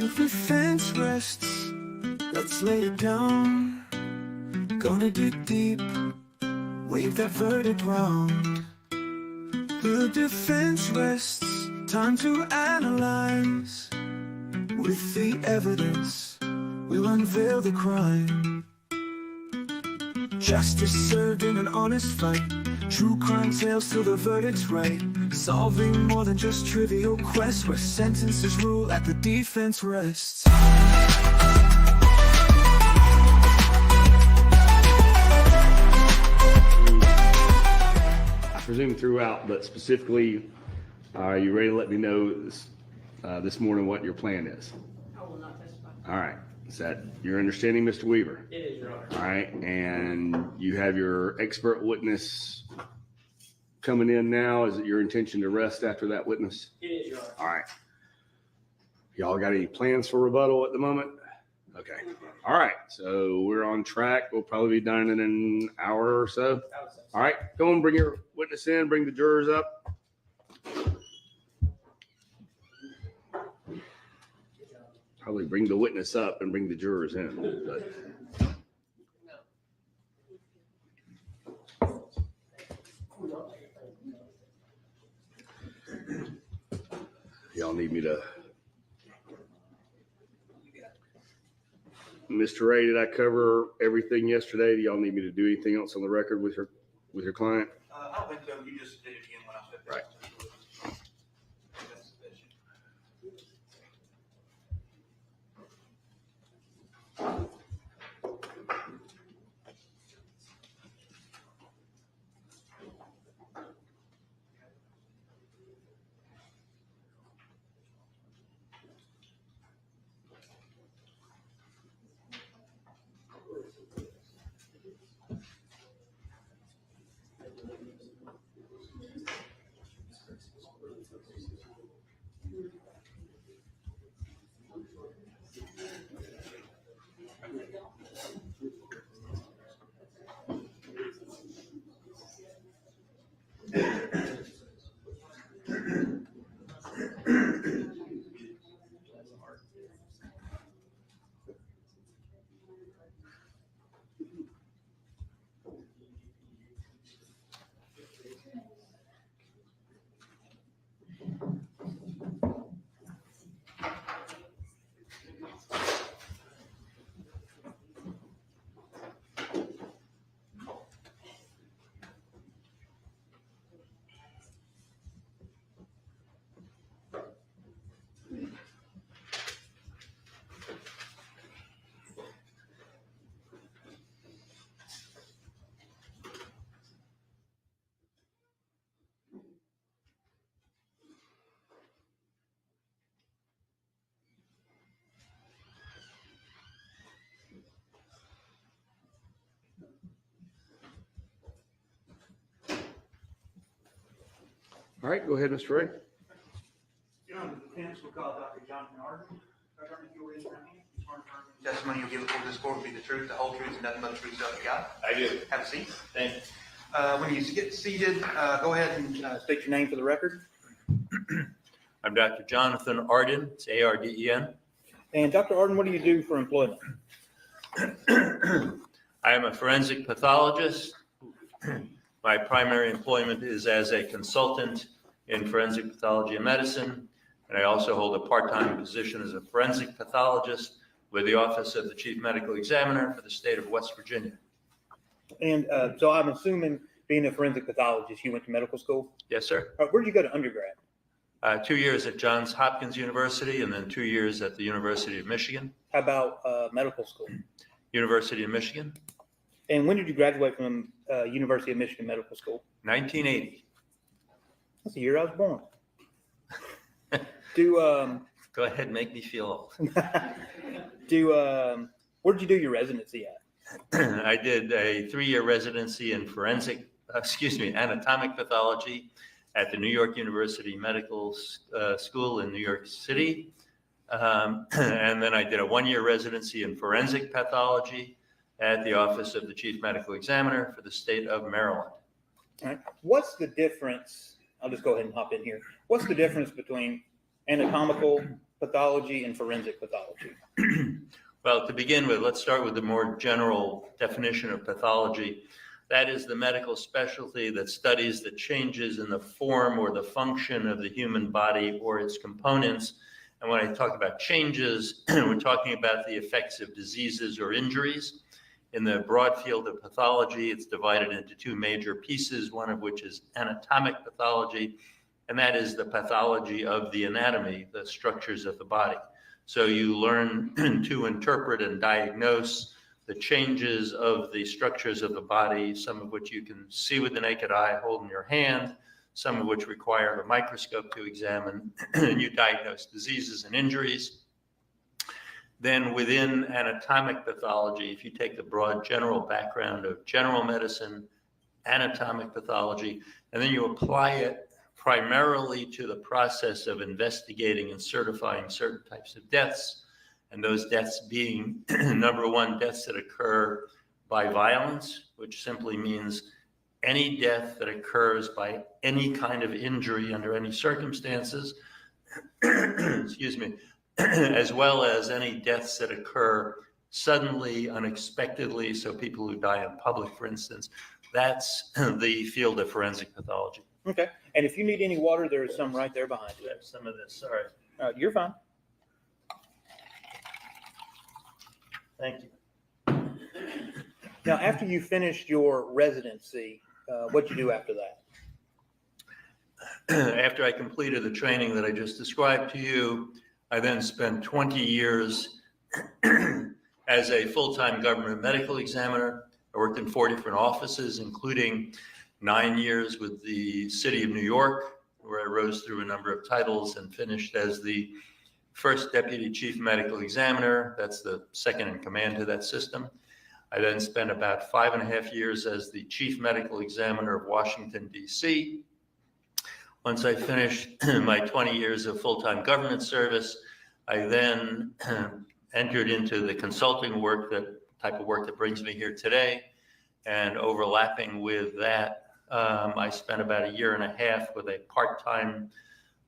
defense rests, let's lay it down. Gonna dig deep, wave that verdict round. The defense rests, time to analyze. With the evidence, we'll unveil the crime. Justice served in an honest fight, true crime tales till the verdict's right. Solving more than just trivial quests, where sentences rule at the defense rests. I presume throughout, but specifically, are you ready to let me know this morning what your plan is? I will not testify. All right. Is that your understanding, Mr. Weaver? It is, Your Honor. All right. And you have your expert witness coming in now. Is it your intention to rest after that witness? It is, Your Honor. All right. Y'all got any plans for rebuttal at the moment? Okay. All right. So we're on track. We'll probably be done in an hour or so. All right. Go and bring your witness in. Bring the jurors up. Probably bring the witness up and bring the jurors in. But. Y'all need me to. Mr. Ray, did I cover everything yesterday? Do y'all need me to do anything else on the record with your client? I don't think so. You just did it again when I said that. Right. That's sufficient. All right, go ahead, Mr. Ray. Your Honor, the defense will call Dr. Jonathan Arden. Dr. Arden, if you'll raise your hand. He's sworn to affirm the testimony you'll give before this court will be the truth, the whole truth, and nothing but the truth, so help you God. I do. Have a seat. Thank you. When you get seated, go ahead and state your name for the record. I'm Dr. Jonathan Arden. It's A-R-D-E-N. And Dr. Arden, what do you do for employment? I am a forensic pathologist. My primary employment is as a consultant in forensic pathology and medicine, and I also hold a part-time position as a forensic pathologist with the Office of the Chief Medical Examiner for the state of West Virginia. And so I'm assuming, being a forensic pathologist, you went to medical school? Yes, sir. Where did you go to undergrad? 2 years at Johns Hopkins University and then 2 years at the University of Michigan. How about medical school? University of Michigan, And when did you graduate from University of Michigan Medical School? 1980. That's the year I was born. Go ahead and make me feel old. Where did you do your residency at? I did a 3-year residency in anatomic pathology at the New York University Medical School in New York City. And then I did a 1-year residency in forensic pathology at the Office of the Chief Medical Examiner for the state of Maryland. All right. What's the difference? I'll just go ahead and hop in here. What's the difference between anatomical pathology and forensic pathology? Well, to begin with, let's start with the more general definition of pathology. That is the medical specialty that studies the changes in the form or the function of the human body or its components. And when I talk about changes, we're talking about the effects of diseases or injuries. In the broad field of pathology, it's divided into two major pieces, one of which is anatomic pathology, and that is the pathology of the anatomy, the structures of the body. So you learn to interpret and diagnose the changes of the structures of the body, some of which you can see with the naked eye, hold in your hand, some of which require a microscope to examine, and you diagnose diseases and injuries. Then within anatomic pathology, if you take the broad general background of general medicine, anatomic pathology, and then you apply it primarily to the process of investigating and certifying certain types of deaths, and those deaths being, number one, deaths that occur by violence, which simply means any death that occurs by any kind of injury under any circumstances, excuse me, as well as any deaths that occur suddenly, unexpectedly, so people who die in public, for instance. That's the field of forensic pathology. Okay. And if you need any water, there is some right there behind you. I have some of this, sorry. You're fine. Thank you. Now, after you finished your residency, what'd you do after that? After I completed the training that I just described to you, I then spent 20 years as a full-time government medical examiner. I worked in 4 different offices, including 9 years with the city of New York, where I rose through a number of titles and finished as the first deputy chief medical examiner. That's the second in command to that system. I then spent about 5.5 years as the chief medical examiner of Washington, D.C. Once I finished my 20 years of full-time government service, I then entered into the consulting work, that type of work that brings me here today. And overlapping with that, I spent about 1.5 years with a part-time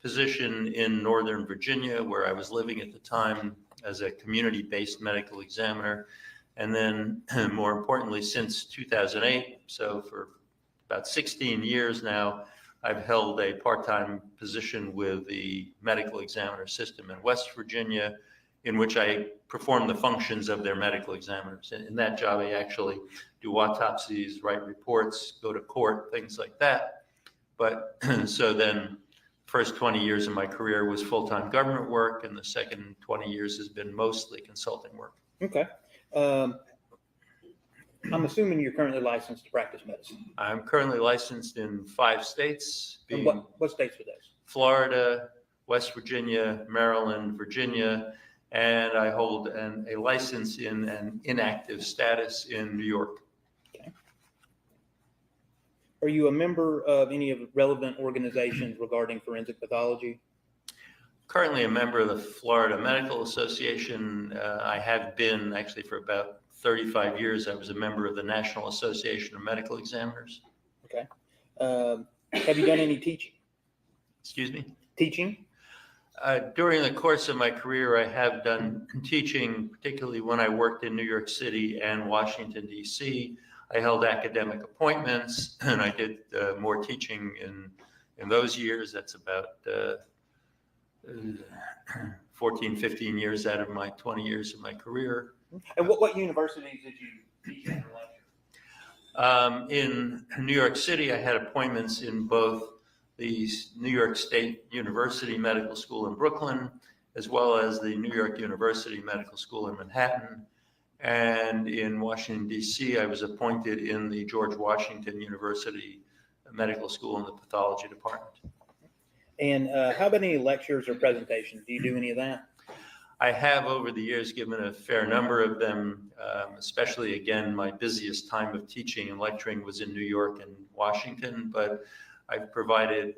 position in Northern Virginia, where I was living at the time, as a community-based medical examiner. And then more importantly, since 2008, so for about 16 years now, I've held a part-time position with the medical examiner system in West Virginia, in which I perform the functions of their medical examiners. In that job, I actually do autopsies, write reports, go to court, things like that. But so then first 20 years of my career was full-time government work, and the second 20 years has been mostly consulting work. Okay. I'm assuming you're currently licensed to practice medicine. I'm currently licensed in 5 states, And being what states are those? Florida, West Virginia, Maryland, Virginia, and I hold a license in an inactive status in New York. Okay. Are you a member of any of the relevant organizations regarding forensic pathology? Currently a member of the Florida Medical Association. I have been actually for about 35 years. I was a member of the National Association of Medical Examiners. Okay. Have you done any teaching? Excuse me? Teaching? During the course of my career, I have done teaching, particularly when I worked in New York City and Washington, D.C. I held academic appointments, and I did more teaching in those years. That's about 14, 15 years out of my 20 years of my career. And what universities did you teach at or lecture? In New York City, I had appointments in both the New York State University Medical School in Brooklyn, as well as the New York University Medical School in Manhattan. And in Washington, D.C., I was appointed in the George Washington University Medical School in the pathology department. And how about any lectures or presentations? Do you do any of that? I have over the years given a fair number of them, especially again, my busiest time of teaching and lecturing was in New York and Washington, but I've provided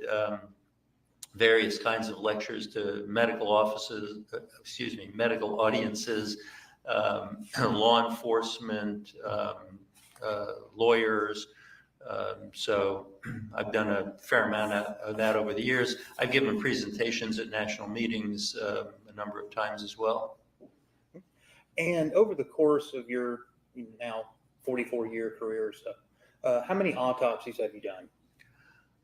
various kinds of lectures to medical offices, medical audiences, law enforcement, lawyers. So I've done a fair amount of that over the years. I've given presentations at national meetings a number of times as well. And over the course of your now 44-year career or so, how many autopsies have you done?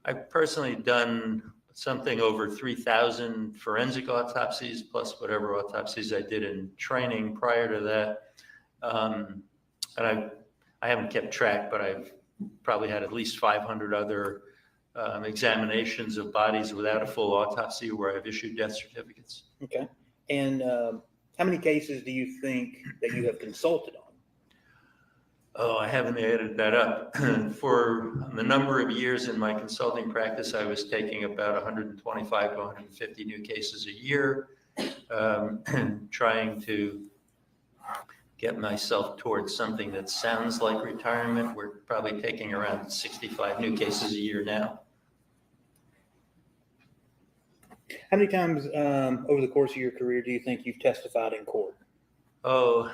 I've personally done something over 3,000 forensic autopsies, plus whatever autopsies I did in training prior to that. And I haven't kept track, but I've probably had at least 500 other examinations of bodies without a full autopsy where I've issued death certificates. Okay. And how many cases do you think that you have consulted on? Oh, I haven't added that up. For the number of years in my consulting practice, I was taking about 125 to 150 new cases a year, trying to get myself towards something that sounds like retirement. We're probably taking around 65 new cases a year now. How many times over the course of your career do you think you've testified in court? Oh,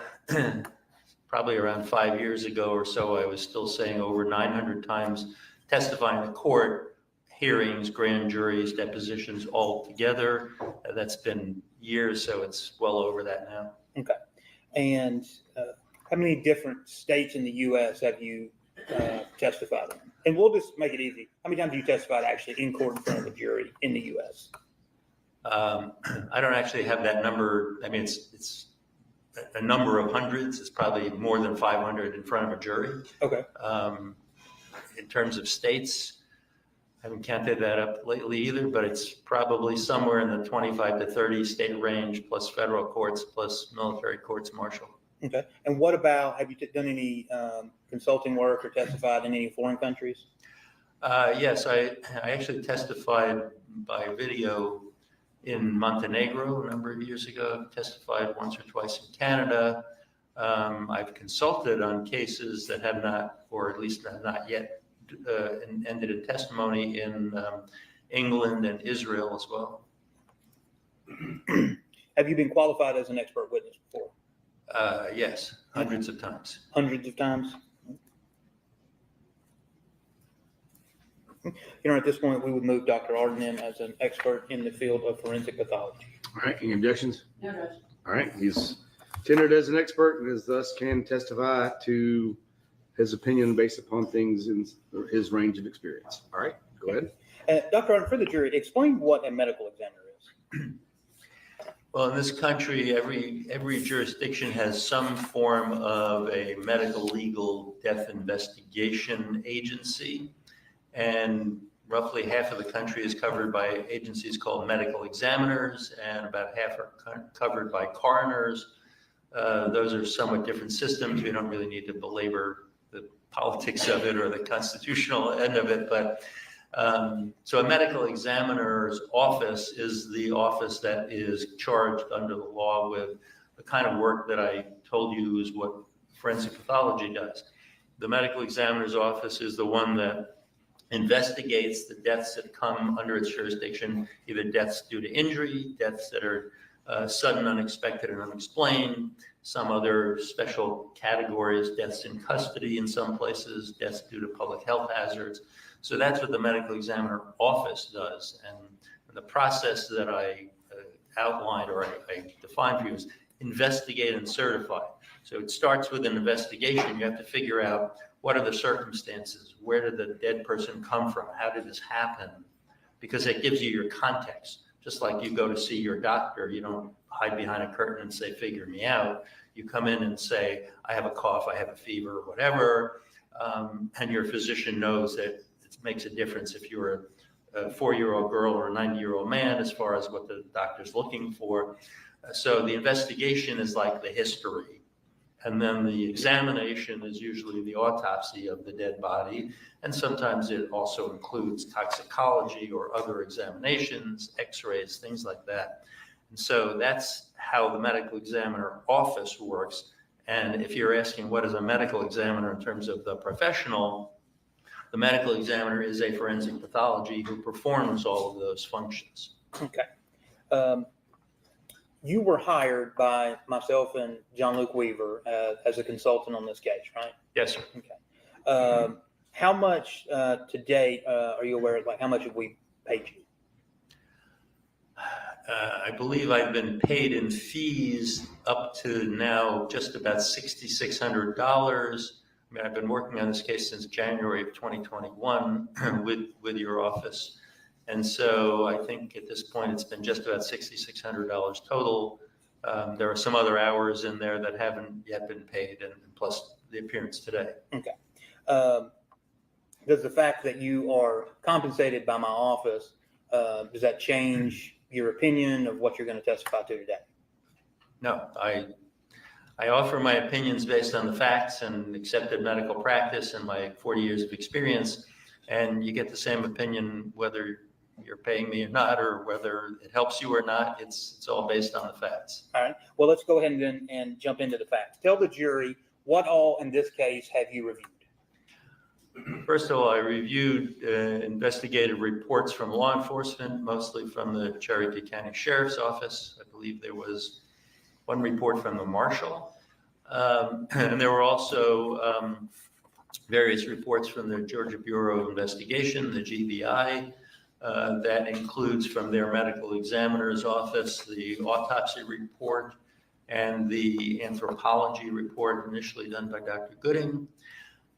probably around 5 years ago or so, I was still saying over 900 times testifying in court, hearings, grand juries, depositions all together. That's been years, so it's well over that now. Okay. And how many different states in the U.S. have you testified in? And we'll just make it easy. How many times have you testified actually in court in front of a jury in the U.S.? I don't actually have that number. I mean, it's a number of hundreds. It's probably more than 500 in front of a jury. Okay. In terms of states, I haven't counted that up lately either, but it's probably somewhere in the 25 to 30 state range, plus federal courts, plus military courts martial. Okay. And what about, have you done any consulting work or testified in any foreign countries? Yes, I actually testified by video in Montenegro a number of years ago, testified once or twice in Canada. I've consulted on cases that have not, or at least have not yet ended in testimony in England and Israel as well. Have you been qualified as an expert witness before? Yes, hundreds of times. Hundreds of times? At this point, we would move Dr. Arden in as an expert in the field of forensic pathology. All right, any objections? No, Judge. All right, he's tendered as an expert and is thus can testify to his opinion based upon things in his range of experience. All right, go ahead. Dr. Arden, for the jury, explain what a medical examiner is. Well, in this country, every jurisdiction has some form of a medical legal death investigation agency. And roughly half of the country is covered by agencies called medical examiners, and about half are covered by coroners. Those are somewhat different systems. We don't really need to belabor the politics of it or the constitutional end of it. But so a medical examiner's office is the office that is charged under the law with the kind of work that I told you is what forensic pathology does. The medical examiner's office is the one that investigates the deaths that come under its jurisdiction, either deaths due to injury, deaths that are sudden, unexpected, and unexplained, some other special categories, deaths in custody in some places, deaths due to public health hazards. So that's what the medical examiner office does. And the process that I outlined or I defined for you is investigate and certify. So it starts with an investigation. You have to figure out what are the circumstances? Where did the dead person come from? How did this happen? Because it gives you your context. Just like you go to see your doctor, you don't hide behind a curtain and say, figure me out. You come in and say, I have a cough, I have a fever, whatever. And your physician knows that it makes a difference if you're a 4-year-old girl or a 90-year-old man as far as what the doctor's looking for. So the investigation is like the history. And then the examination is usually the autopsy of the dead body. And sometimes it also includes toxicology or other examinations, x-rays, things like that. And so that's how the medical examiner office works. And if you're asking what is a medical examiner in terms of the professional, the medical examiner is a forensic pathology who performs all of those functions. Okay. You were hired by myself and John Luke Weaver as a consultant on this case, right? Yes, sir. Okay. How much to date are you aware of? Like, how much have we paid you? I believe I've been paid in fees up to now just about $6,600. I mean, I've been working on this case since January of 2021 with your office. And so I think at this point, it's been just about $6,600 total. There are some other hours in there that haven't yet been paid, and plus the appearance today. Okay. Does the fact that you are compensated by my office, does that change your opinion of what you're going to testify to today? No, I offer my opinions based on the facts and accepted medical practice and my 40 years of experience, and you get the same opinion whether you're paying me or not, or whether it helps you or not. It's all based on the facts. All right. Well, let's go ahead and jump into the facts. Tell the jury what all in this case have you reviewed? First of all, I reviewed investigative reports from law enforcement, mostly from the Cherokee County Sheriff's Office. I believe there was one report from the marshal. And there were also various reports from the Georgia Bureau of Investigation, the GBI. That includes from their medical examiner's office, the autopsy report and the anthropology report initially done by Dr. Gooding.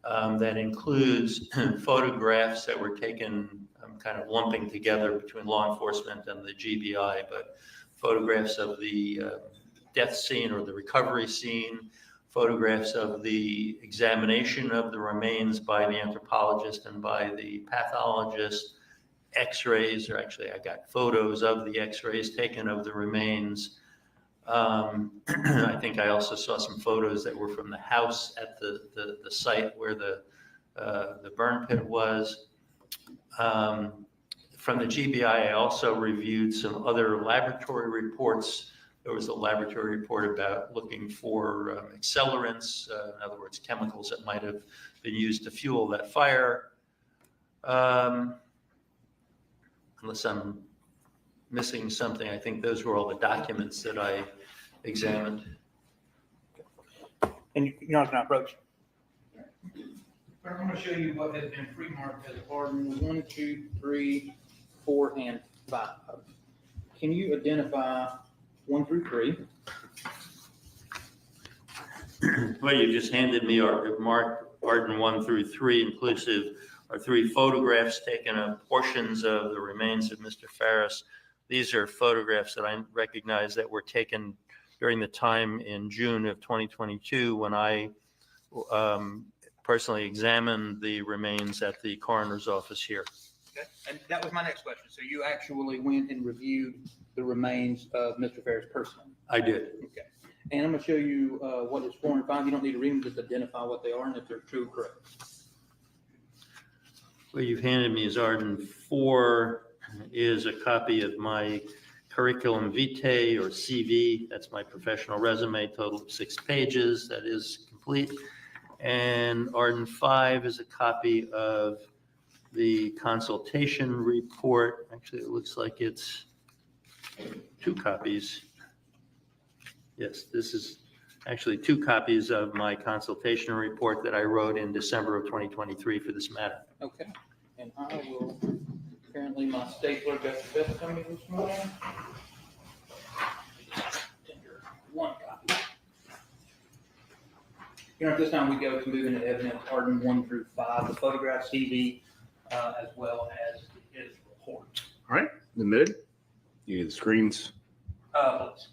That includes photographs that were taken, I'm kind of lumping together between law enforcement and the GBI, but photographs of the death scene or the recovery scene, photographs of the examination of the remains by the anthropologist and by the pathologist, x-rays, or actually I got photos of the x-rays taken of the remains. I think I also saw some photos that were from the house at the site where the burn pit was. From the GBI, I also reviewed some other laboratory reports. There was a laboratory report about looking for accelerants, in other words, chemicals that might have been used to fuel that fire. Unless I'm missing something, I think those were all the documents that I examined. And you're not going to approach. I'm going to show you what has been pre-marked as Arden 1, 2, 3, 4, and 5. Can you identify 1 through 3? Well, you just handed me our marked Arden 1 through 3 inclusive are 3 photographs taken of portions of the remains of Mr. Farris. These are photographs that I recognize that were taken during the time in June of 2022 when I personally examined the remains at the coroner's office here. Okay. And that was my next question. So you actually went and reviewed the remains of Mr. Farris personally? I did. Okay. And I'm going to show you what is 4 and 5. You don't need to read them, just identify what they are and if they're true or correct. What you've handed me is Arden 4 is a copy of my curriculum vitae or CV. That's my professional resume, total of 6 pages. That is complete. And Arden 5 is a copy of the consultation report. Actually, it looks like it's 2 copies. Yes, this is actually 2 copies of my consultation report that I wrote in December of 2023 for this matter. Okay. And I will, apparently my stapler got the best of me this morning. One copy. You know, at this time we go to moving to evidence Arden 1 through 5, the photograph CV, as well as his report. All right, in the mid, you get the screens. Please.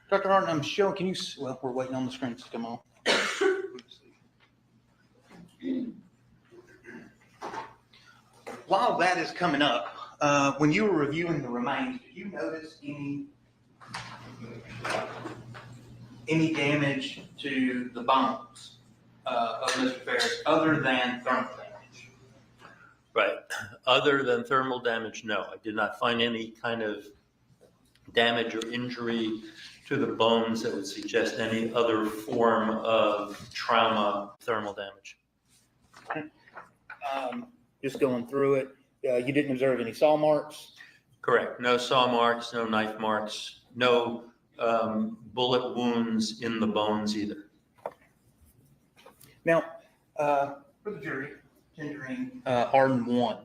Dr. Arden, I'm showing, can you, well, we're waiting on the screens to come on. While that is coming up, when you were reviewing the remains, did you notice any damage to the bones of Mr. Farris other than thermal damage? Right. Other than thermal damage, no. I did not find any kind of damage or injury to the bones that would suggest any other form of trauma, thermal damage. Just going through it, you didn't observe any saw marks? Correct. No saw marks, no knife marks, no bullet wounds in the bones either. Now, for the jury, tendering Arden 1,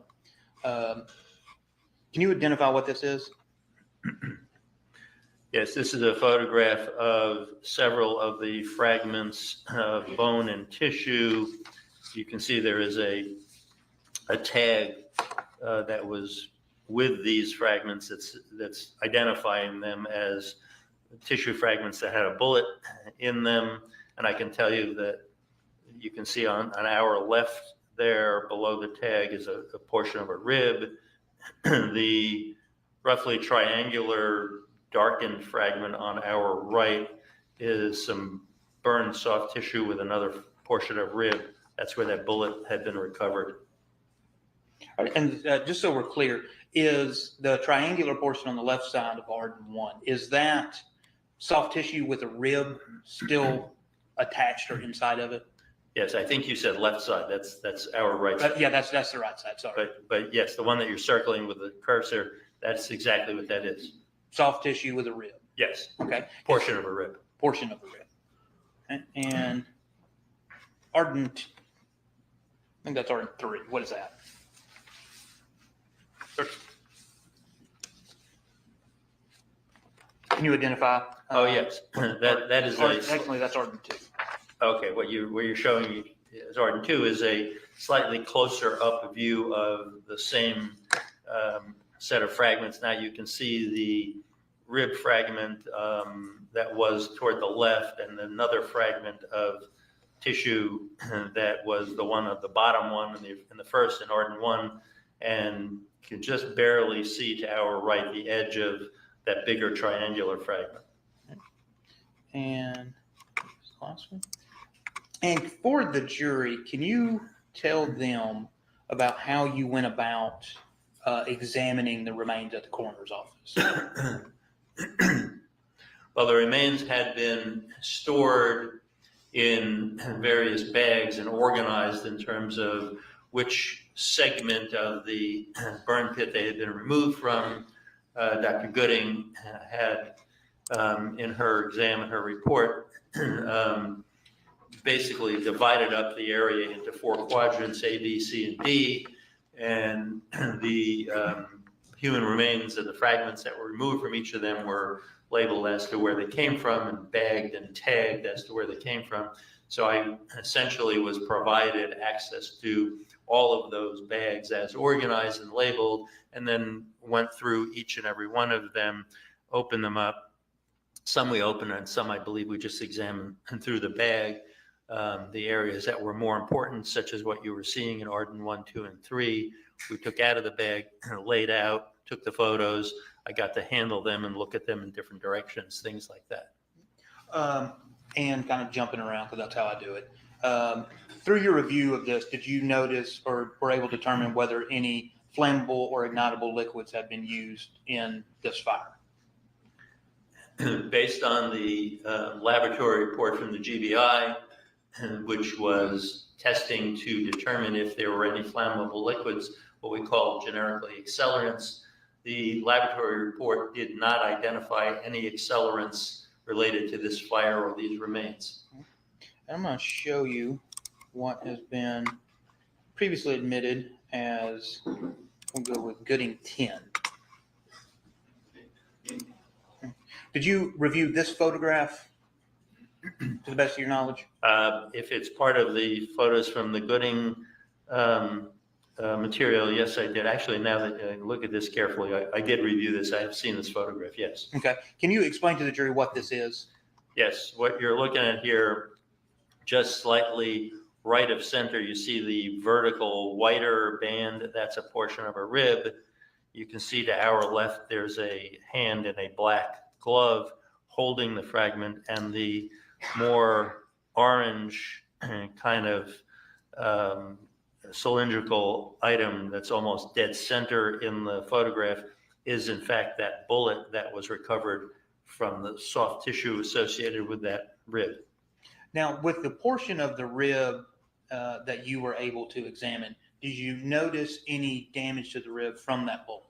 can you identify what this is? Yes, this is a photograph of several of the fragments of bone and tissue. You can see there is a tag that was with these fragments that's identifying them as tissue fragments that had a bullet in them. And I can tell you that you can see on our left there below the tag is a portion of a rib. The roughly triangular darkened fragment on our right is some burned soft tissue with another portion of rib. That's where that bullet had been recovered. And just so we're clear, is the triangular portion on the left side of Arden 1, is that soft tissue with a rib still attached or inside of it? Yes, I think you said left side. That's our right side. Yeah, that's the right side, sorry. But yes, the one that you're circling with the cursor, that's exactly what that is. Soft tissue with a rib. Yes, Okay. portion of a rib. Portion of the rib. And Arden, I think that's Arden 3. What is that? Can you identify? Oh, yes, that is Actually, that's Arden 2. okay, what you're showing as Arden 2 is a slightly closer up view of the same set of fragments. Now you can see the rib fragment that was toward the left and another fragment of tissue that was the one of the bottom one in the first in Arden 1, and you can just barely see to our right the edge of that bigger triangular fragment. And last one. And for the jury, can you tell them about how you went about examining the remains at the coroner's office? Well, the remains had been stored in various bags and organized in terms of which segment of the burn pit they had been removed from. Dr. Gooding had, in her exam and her report, basically divided up the area into 4 quadrants, A, B, C, and D, and the human remains and the fragments that were removed from each of them were labeled as to where they came from and bagged and tagged as to where they came from. So I essentially was provided access to all of those bags as organized and labeled, and then went through each and every one of them, opened them up. Some we opened and some I believe we just examined through the bag. The areas that were more important, such as what you were seeing in Arden 1, 2, and 3, we took out of the bag, laid out, took the photos. I got to handle them and look at them in different directions, things like that. And kind of jumping around, because that's how I do it. Through your review of this, did you notice or were able to determine whether any flammable or ignitable liquids had been used in this fire? Based on the laboratory report from the GBI, which was testing to determine if there were any flammable liquids, what we call generically accelerants, the laboratory report did not identify any accelerants related to this fire or these remains. I'm going to show you what has been previously admitted as, we'll go with Gooding 10. Did you review this photograph to the best of your knowledge? If it's part of the photos from the Gooding material, yes, I did. Actually, now that I look at this carefully, I did review this. I have seen this photograph, yes. Okay. Can you explain to the jury what this is? Yes, what you're looking at here, just slightly right of center, you see the vertical whiter band. That's a portion of a rib. You can see to our left, there's a hand in a black glove holding the fragment, and the more orange kind of cylindrical item that's almost dead center in the photograph is in fact that bullet that was recovered from the soft tissue associated with that rib. Now, with the portion of the rib that you were able to examine, did you notice any damage to the rib from that bullet?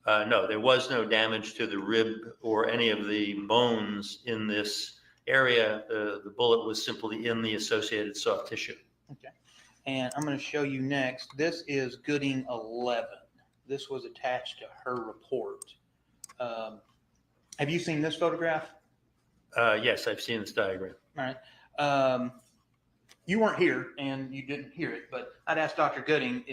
No, there was no damage to the rib or any of the bones in this area. The bullet was simply in the associated soft tissue. Okay. And I'm going to show you next. This is Gooding 11. This was attached to her report. Have you seen this photograph? Yes, I've seen this diagram. All right. You weren't here and you didn't hear it, but I'd asked Dr. Gooding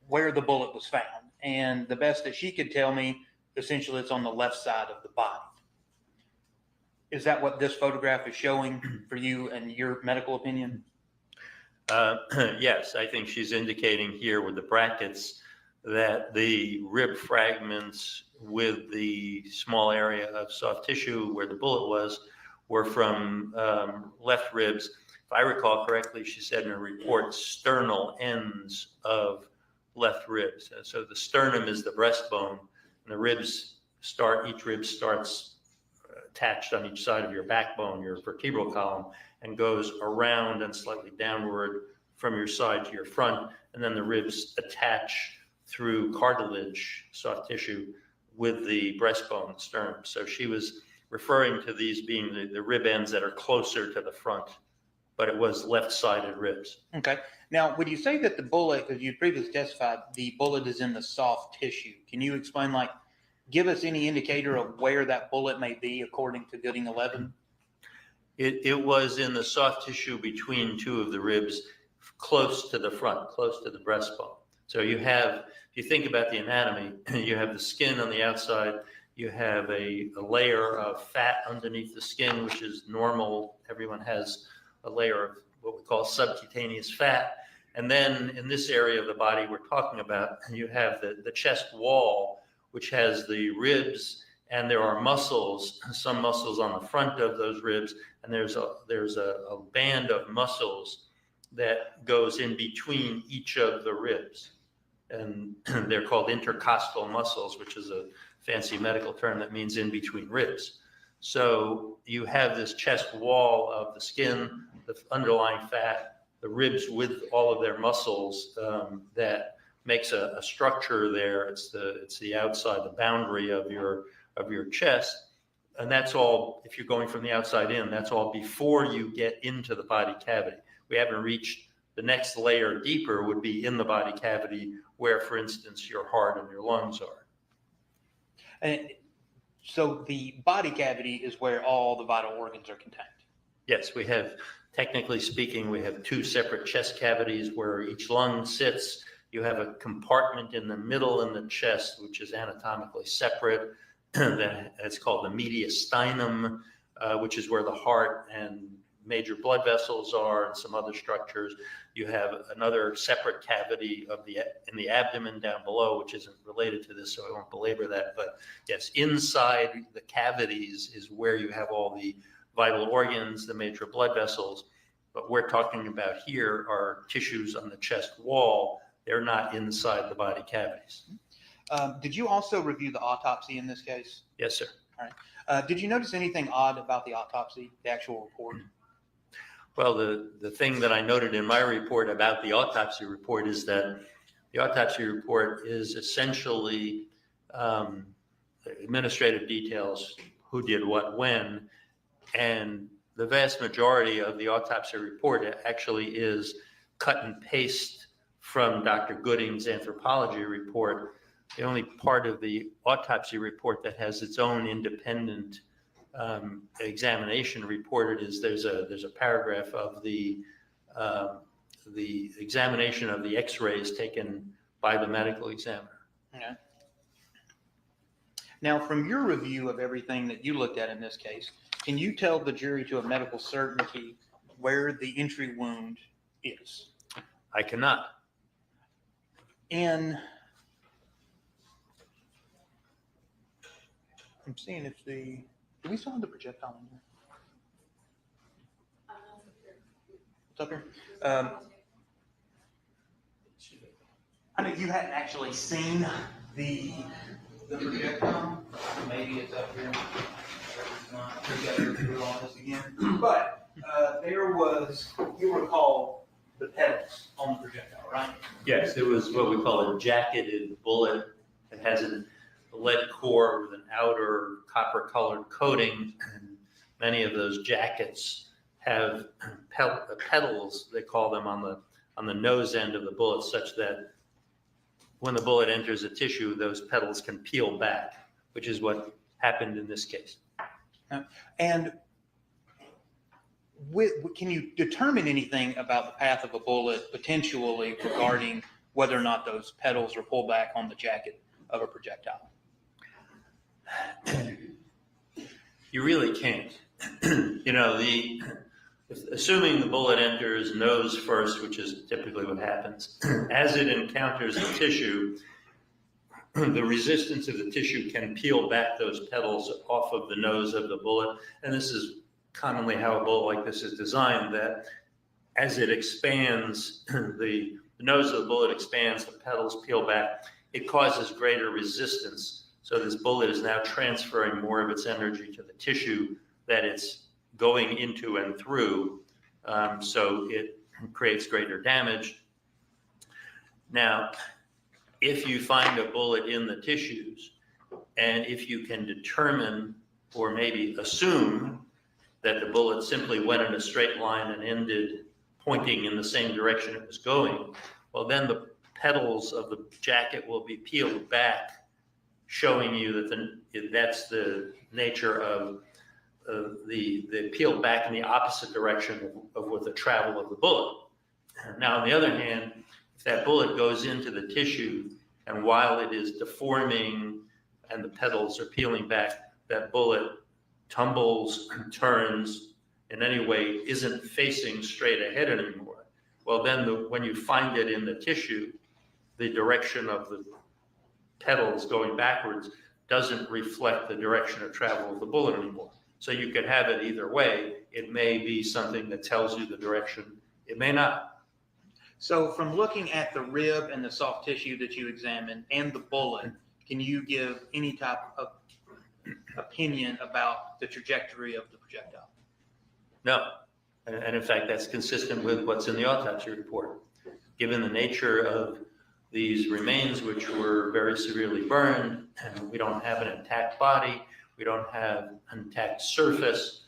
where the bullet was found. And the best that she could tell me, essentially it's on the left side of the body. Is that what this photograph is showing for you and your medical opinion? Yes, I think she's indicating here with the brackets that the rib fragments with the small area of soft tissue where the bullet was were from left ribs. If I recall correctly, she said in her report, sternal ends of left ribs. So the sternum is the breastbone, and the ribs each rib starts attached on each side of your backbone, your vertebral column, and goes around and slightly downward from your side to your front. And then the ribs attach through cartilage, soft tissue, with the breastbone, the sternum. So she was referring to these being the rib ends that are closer to the front, but it was left-sided ribs. Okay. Now, would you say that the bullet, because you previously testified, the bullet is in the soft tissue? Can you explain, give us any indicator of where that bullet may be according to Gooding 11? It was in the soft tissue between two of the ribs, close to the front, close to the breastbone. So you have, if you think about the anatomy, you have the skin on the outside, you have a layer of fat underneath the skin, which is normal. Everyone has a layer of what we call subcutaneous fat. And then in this area of the body we're talking about, you have the chest wall, which has the ribs, and there are muscles, some muscles on the front of those ribs, and there's a band of muscles that goes in between each of the ribs. And they're called intercostal muscles, which is a fancy medical term that means in between ribs. So you have this chest wall of the skin, the underlying fat, the ribs with all of their muscles that makes a structure there. It's the outside, the boundary of your chest. And that's all, if you're going from the outside in, that's all before you get into the body cavity. We haven't reached the next layer deeper would be in the body cavity where, for instance, your heart and your lungs are. And so the body cavity is where all the vital organs are contained. Yes, we have, technically speaking, we have two separate chest cavities where each lung sits. You have a compartment in the middle in the chest, which is anatomically separate. That's called the mediastinum, which is where the heart and major blood vessels are and some other structures. You have another separate cavity in the abdomen down below, which isn't related to this, so I won't belabor that. But yes, inside the cavities is where you have all the vital organs, the major blood vessels. But we're talking about here are tissues on the chest wall. They're not inside the body cavities. Did you also review the autopsy in this case? Yes, sir. All right. Did you notice anything odd about the autopsy, the actual report? Well, the thing that I noted in my report about the autopsy report is that the autopsy report is essentially administrative details, who did what when, and the vast majority of the autopsy report actually is cut and paste from Dr. Gooding's anthropology report. The only part of the autopsy report that has its own independent examination reported is there's a paragraph of the examination of the x-rays taken by the medical examiner. Okay. Now, from your review of everything that you looked at in this case, can you tell the jury to a medical certainty where the entry wound is? I cannot. And I'm seeing if do we still have the projectile in there? It's up here. I know you hadn't actually seen the projectile. Maybe it's up here. We got to do all this again. But there was, you recall, the pedals on the projectile, right? Yes, it was what we call a jacketed bullet It has a lead core with an outer copper-colored coating. And many of those jackets have petals, they call them, on the nose end of the bullet, such that when the bullet enters a tissue, those petals can peel back, which is what happened in this case. And can you determine anything about the path of a bullet potentially regarding whether or not those petals are pulled back on the jacket of a projectile? You really can't. Assuming the bullet enters nose first, which is typically what happens, as it encounters the tissue, the resistance of the tissue can peel back those petals off of the nose of the bullet. And this is commonly how a bullet like this is designed, that as it expands, the nose of the bullet expands, the petals peel back, it causes greater resistance. So this bullet is now transferring more of its energy to the tissue that it's going into and through, so it creates greater damage. Now, if you find a bullet in the tissues, and if you can determine or maybe assume that the bullet simply went in a straight line and ended pointing in the same direction it was going, well, then the petals of the jacket will be peeled back, showing you that that's the nature of the peel back in the opposite direction of what the travel of the bullet. Now, on the other hand, if that bullet goes into the tissue and while it is deforming and the petals are peeling back, that bullet tumbles, turns, in any way isn't facing straight ahead anymore, well, then when you find it in the tissue, the direction of the petals going backwards doesn't reflect the direction of travel of the bullet anymore. So you could have it either way. It may be something that tells you the direction. It may not. So from looking at the rib and the soft tissue that you examined and the bullet, can you give any type of opinion about the trajectory of the projectile? No. And in fact, that's consistent with what's in the autopsy report. Given the nature of these remains, which were very severely burned, and we don't have an intact body, we don't have an intact surface,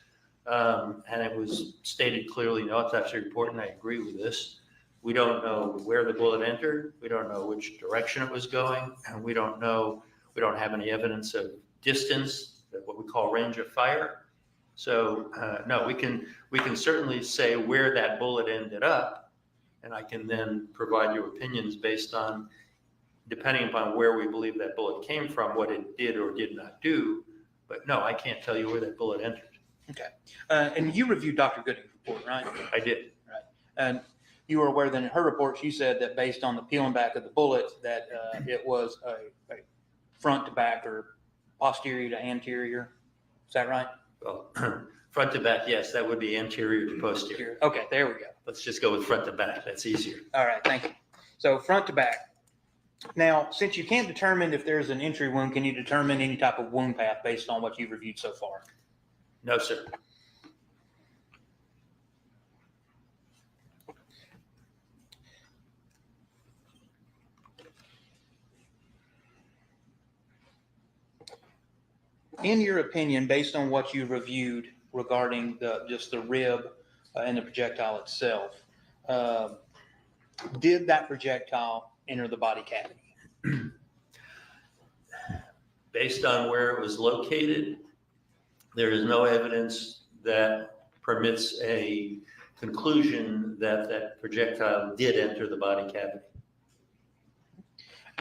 and it was stated clearly in the autopsy report, and I agree with this. We don't know where the bullet entered. We don't know which direction it was going, and we don't have any evidence of distance, what we call range of fire. So no, we can certainly say where that bullet ended up, and I can then provide you opinions based on, depending upon where we believe that bullet came from, what it did or did not do. But no, I can't tell you where that bullet entered. Okay. And you reviewed Dr. Gooding's report, right? I did. Right. And you were aware that in her report, she said that based on the peeling back of the bullet, that it was a front to back or posterior to anterior. Is that right? Well, front to back, yes, that would be anterior to posterior. Okay, there we go. Let's just go with front to back. That's easier. All right, thank you. So front to back. Now, since you can't determine if there's an entry wound, can you determine any type of wound path based on what you've reviewed so far? No, sir. In your opinion, based on what you've reviewed regarding just the rib and the projectile itself, did that projectile enter the body cavity? Based on where it was located, there is no evidence that permits a conclusion that that projectile did enter the body cavity.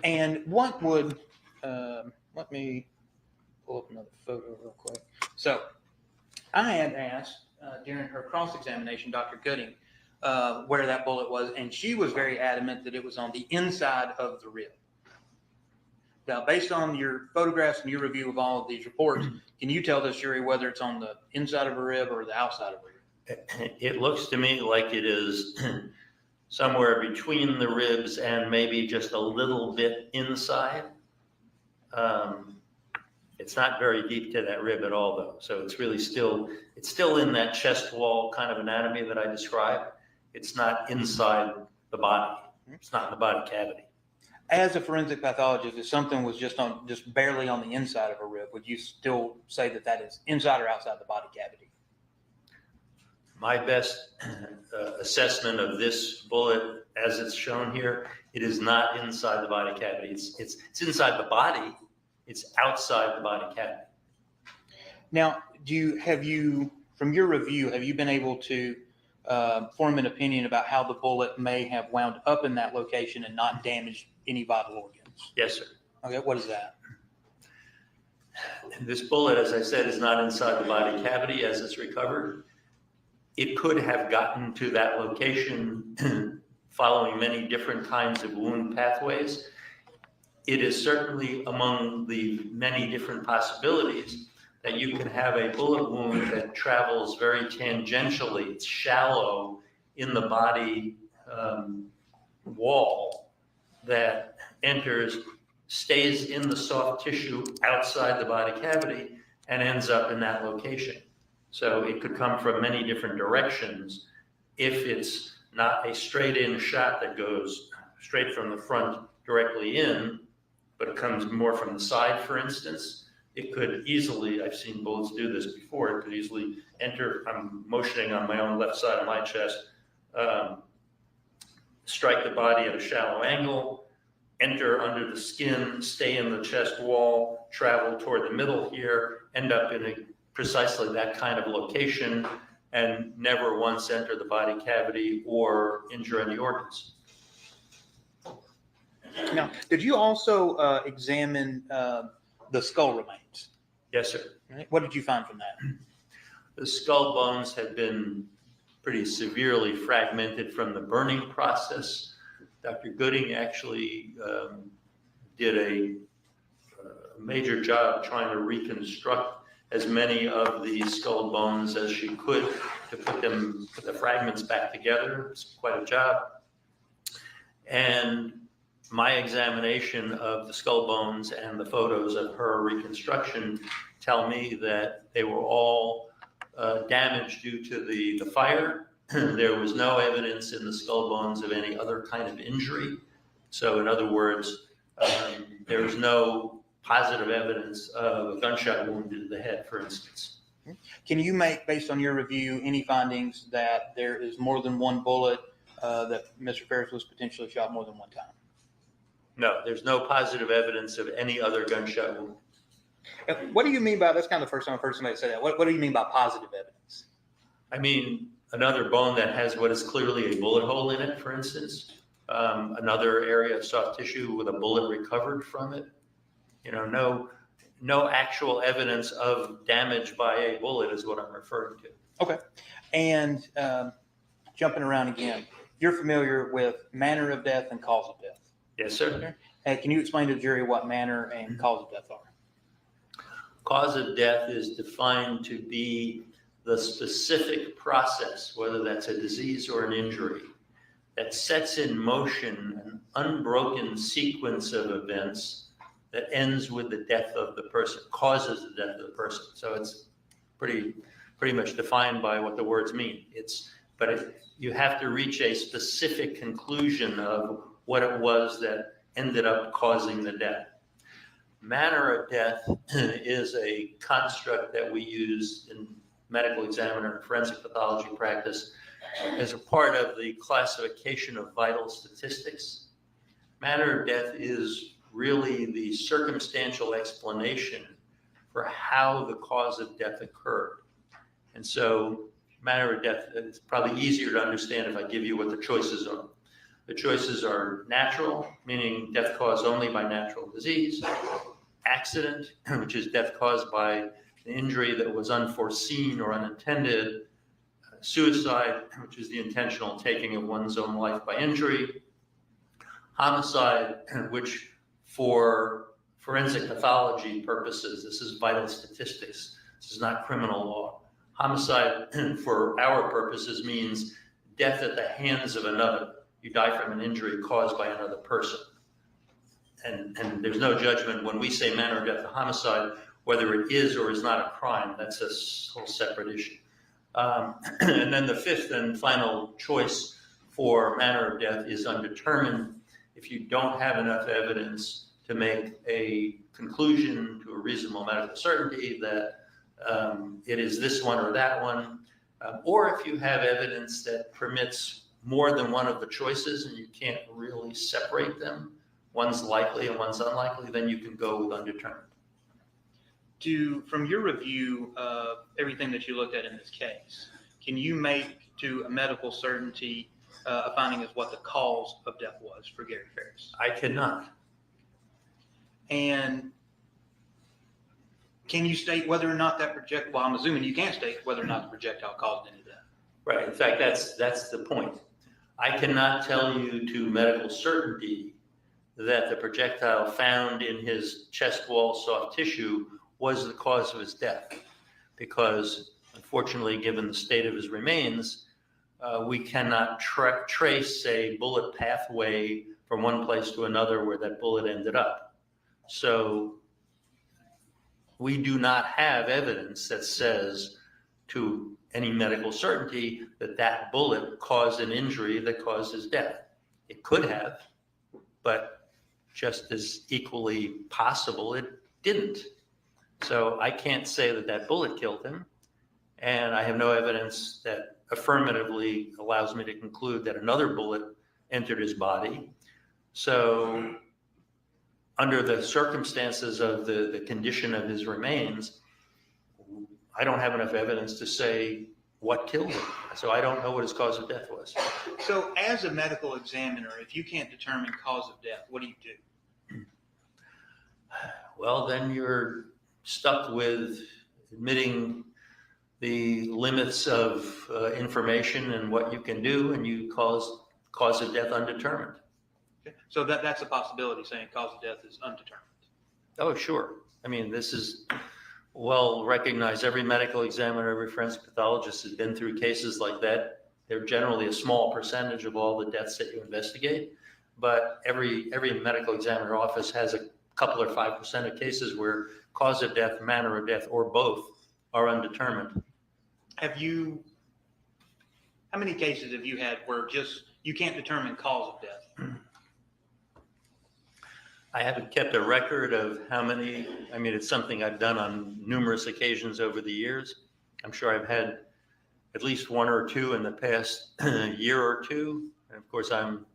And what would, let me pull up another photo real quick. So I had asked during her cross-examination, Dr. Gooding, where that bullet was, and she was very adamant that it was on the inside of the rib. Now, based on your photographs and your review of all of these reports, can you tell this jury whether it's on the inside of a rib or the outside of a rib? It looks to me like it is somewhere between the ribs and maybe just a little bit inside. It's not very deep to that rib at all, though. So it's really still in that chest wall kind of anatomy that I described. It's not inside the body. It's not in the body cavity. As a forensic pathologist, if something was just barely on the inside of a rib, would you still say that that is inside or outside the body cavity? My best assessment of this bullet, as it's shown here, it is not inside the body cavity. It's inside the body. It's outside the body cavity. Now, from your review, have you been able to form an opinion about how the bullet may have wound up in that location and not damaged any vital organs? Yes, sir. Okay, what is that? This bullet, as I said, is not inside the body cavity as it's recovered. It could have gotten to that location following many different kinds of wound pathways. It is certainly among the many different possibilities that you can have a bullet wound that travels very tangentially. It's shallow in the body wall that enters, stays in the soft tissue outside the body cavity, and ends up in that location. So it could come from many different directions. If it's not a straight-in shot that goes straight from the front directly in, but it comes more from the side, for instance, it could easily, I've seen bullets do this before, it could easily enter, I'm motioning on my own left side of my chest, strike the body at a shallow angle, enter under the skin, stay in the chest wall, travel toward the middle here, end up in precisely that kind of location, and never once enter the body cavity or injure any organs. Now, did you also examine the skull remains? Yes, sir. What did you find from that? The skull bones had been pretty severely fragmented from the burning process. Dr. Gooding actually did a major job trying to reconstruct as many of the skull bones as she could to put the fragments back together. It's quite a job. And my examination of the skull bones and the photos of her reconstruction tell me that they were all damaged due to the fire. There was no evidence in the skull bones of any other kind of injury. So in other words, there was no positive evidence of a gunshot wound to the head, for instance. Can you make, based on your review, any findings that there is more than one bullet that Mr. Farris was potentially shot more than one time? No, there's no positive evidence of any other gunshot wound. What do you mean by, that's kind of the first time I've heard somebody say that. What do you mean by positive evidence? I mean, another bone that has what is clearly a bullet hole in it, for instance. Another area of soft tissue with a bullet recovered from it. You know, no actual evidence of damage by a bullet is what I'm referring to. Okay. And jumping around again, you're familiar with manner of death and cause of death. Yes, sir. Can you explain to the jury what manner and cause of death are? Cause of death is defined to be the specific process, whether that's a disease or an injury, that sets in motion an unbroken sequence of events that ends with the death of the person, causes the death of the person. So it's pretty much defined by what the words mean. You have to reach a specific conclusion of what it was that ended up causing the death. Manner of death is a construct that we use in medical examiner and forensic pathology practice as a part of the classification of vital statistics. Manner of death is really the circumstantial explanation for how the cause of death occurred. And so manner of death, it's probably easier to understand if I give you what the choices are. The choices are natural, meaning death caused only by natural disease; accident, which is death caused by an injury that was unforeseen or unintended; suicide, which is the intentional taking of one's own life by injury; homicide, which for forensic pathology purposes, this is vital statistics, this is not criminal law. Homicide for our purposes means death at the hands of another. You die from an injury caused by another person. And there's no judgment when we say manner of death or homicide, whether it is or is not a crime. That's a whole separate issue. And then the fifth and final choice for manner of death is undetermined. if you don't have enough evidence to make a conclusion to a reasonable medical certainty that it is this one or that one, or if you have evidence that permits more than one of the choices and you can't really separate them, one's likely and one's unlikely, then you can go with undetermined. From your review of everything that you looked at in this case, can you make to a medical certainty a finding as what the cause of death was for Gary Farris? I cannot. And can you state whether or not that well, I'm assuming you can't state whether or not the projectile caused any death. Right. In fact, that's the point. I cannot tell you to medical certainty that the projectile found in his chest wall soft tissue was the cause of his death, because unfortunately, given the state of his remains, we cannot trace a bullet pathway from one place to another where that bullet ended up. So we do not have evidence that says to any medical certainty that that bullet caused an injury that caused his death. It could have, but just as equally possible, it didn't. So I can't say that that bullet killed him, and I have no evidence that affirmatively allows me to conclude that another bullet entered his body. So under the circumstances of the condition of his remains, I don't have enough evidence to say what killed him. So I don't know what his cause of death was. So as a medical examiner, if you can't determine cause of death, what do you do? Well, then you're stuck with admitting the limits of information and what you can do, and you cause of death undetermined. Okay. So that's a possibility, saying cause of death is undetermined. Oh, sure. I mean, this is well recognized. Every medical examiner, every forensic pathologist has been through cases like that. They're generally a small percentage of all the deaths that you investigate, but every medical examiner office has a couple or 5% of cases where cause of death, manner of death, or both are undetermined. How many cases have you had where just you can't determine cause of death? I haven't kept a record of how many. I mean, it's something I've done on numerous occasions over the years. I'm sure I've had at least one or two in the past year or two. And of course, I'm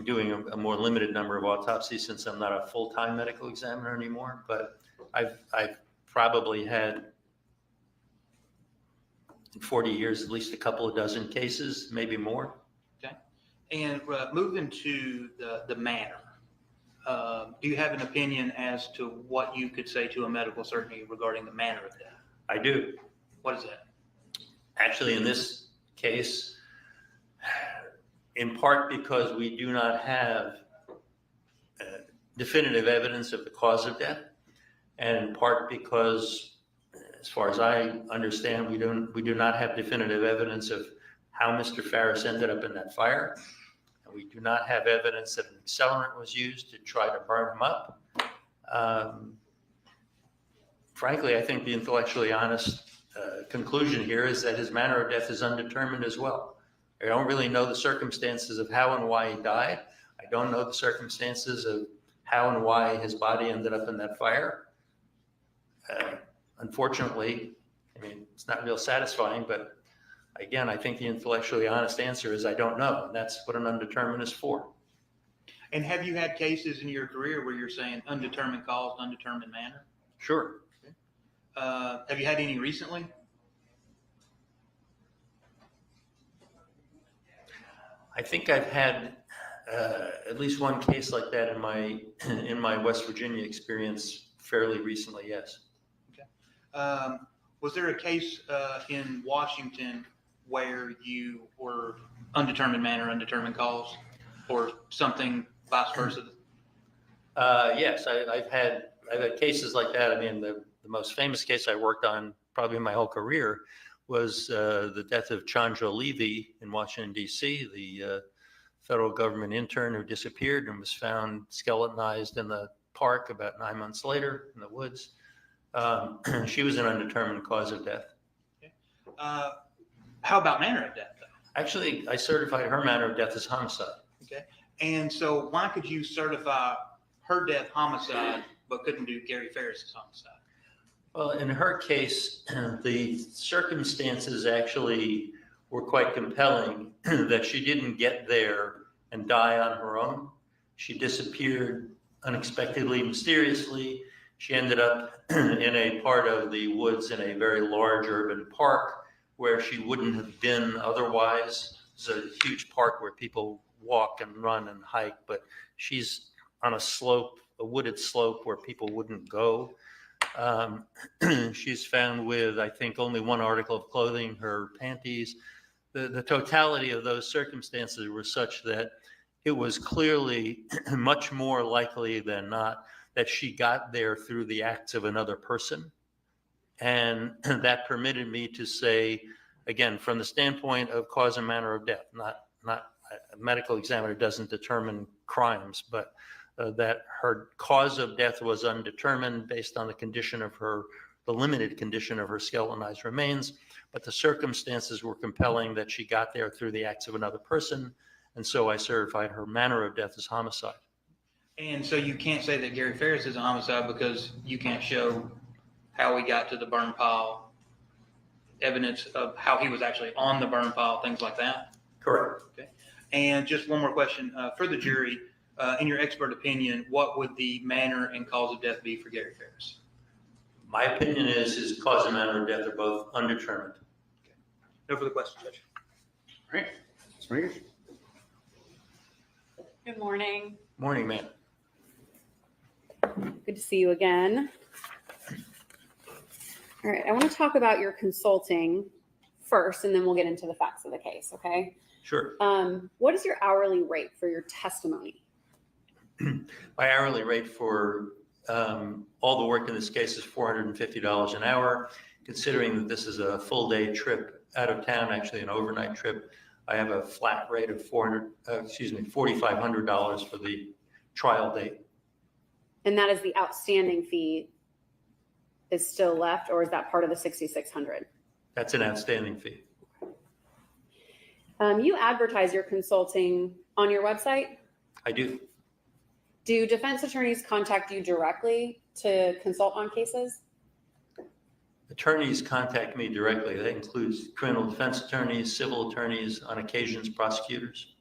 doing a more limited number of autopsies since I'm not a full-time medical examiner anymore. But I've probably had in 40 years at least a couple of dozen cases, maybe more. Okay. And moving to the manner. Do you have an opinion as to what you could say to a medical certainty regarding the manner of death? I do. What is that? Actually, in this case, in part because we do not have definitive evidence of the cause of death, and in part because, as far as I understand, we do not have definitive evidence of how Mr. Farris ended up in that fire. We do not have evidence that an accelerant was used to try to burn him up. Frankly, I think the intellectually honest conclusion here is that his manner of death is undetermined as well. I don't really know the circumstances of how and why he died. I don't know the circumstances of how and why his body ended up in that fire. Unfortunately, I mean, it's not real satisfying, but again, I think the intellectually honest answer is I don't know, and that's what an undetermined is for. And have you had cases in your career where you're saying undetermined cause, undetermined manner? Sure. Have you had any recently? I think I've had at least one case like that in my West Virginia experience fairly recently, yes. Okay. Was there a case in Washington where you were undetermined manner, undetermined cause, or something vice versa? Yes, I've had cases like that. I mean, the most famous case I worked on probably in my whole career was the death of Chandra Levy in Washington, D.C., the federal government intern who disappeared and was found skeletonized in the park about 9 months later in the woods. She was an undetermined cause of death. Okay. How about manner of death, though? Actually, I certified her manner of death as homicide. Okay. And so why could you certify her death homicide, but couldn't do Gary Ferris's homicide? Well, in her case, the circumstances actually were quite compelling that she didn't get there and die on her own. She disappeared unexpectedly, mysteriously. She ended up in a part of the woods in a very large urban park where she wouldn't have been otherwise. It's a huge park where people walk and run and hike, but she's on a slope, a wooded slope where people wouldn't go. She's found with, I think, only one article of clothing, her panties. The totality of those circumstances were such that it was clearly much more likely than not that she got there through the acts of another person. And that permitted me to say, again, from the standpoint of cause and manner of death, not a medical examiner doesn't determine crimes, but that her cause of death was undetermined based on the condition of the limited condition of her skeletonized remains, but the circumstances were compelling that she got there through the acts of another person, and so I certified her manner of death as homicide. And so you can't say that Gary Ferris is a homicide because you can't show how he got to the burn pile, evidence of how he was actually on the burn pile, things like that? Correct. Okay. And just one more question for the jury. In your expert opinion, what would the manner and cause of death be for Gary Ferris? My opinion is his cause and manner of death are both undetermined. Okay. No further questions, Judge. All right, Ms. Megan? Good morning. Morning, ma'am. Good to see you again. All right, I want to talk about your consulting first, and then we'll get into the facts of the case, okay? Sure. What is your hourly rate for your testimony? My hourly rate for all the work in this case is $450 an hour. Considering that this is a full day trip out of town, actually an overnight trip, I have a flat rate of $4,500 for the trial date. And that is the outstanding fee is still left, or is that part of the $6,600? That's an outstanding fee. You advertise your consulting on your website. I do. Do defense attorneys contact you directly to consult on cases? Attorneys contact me directly. That includes criminal defense attorneys, civil attorneys, on occasions prosecutors.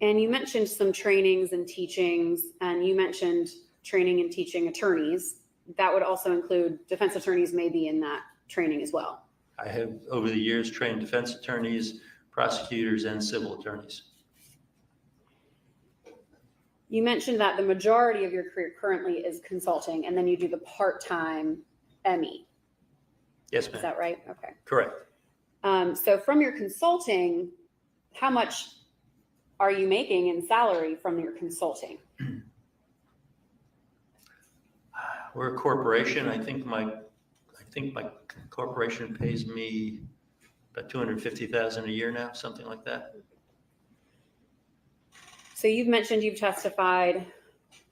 And you mentioned some trainings and teachings, and you mentioned training and teaching attorneys. That would also include defense attorneys may be in that training as well. I have, over the years, trained defense attorneys, prosecutors, and civil attorneys. You mentioned that the majority of your career currently is consulting, and then you do the part-time ME. Yes, ma'am. Is that right? Okay. Correct. So from your consulting, how much are you making in salary from your consulting? We're a corporation. I think my corporation pays me about $250,000 a year now, something like that. So you've mentioned you've testified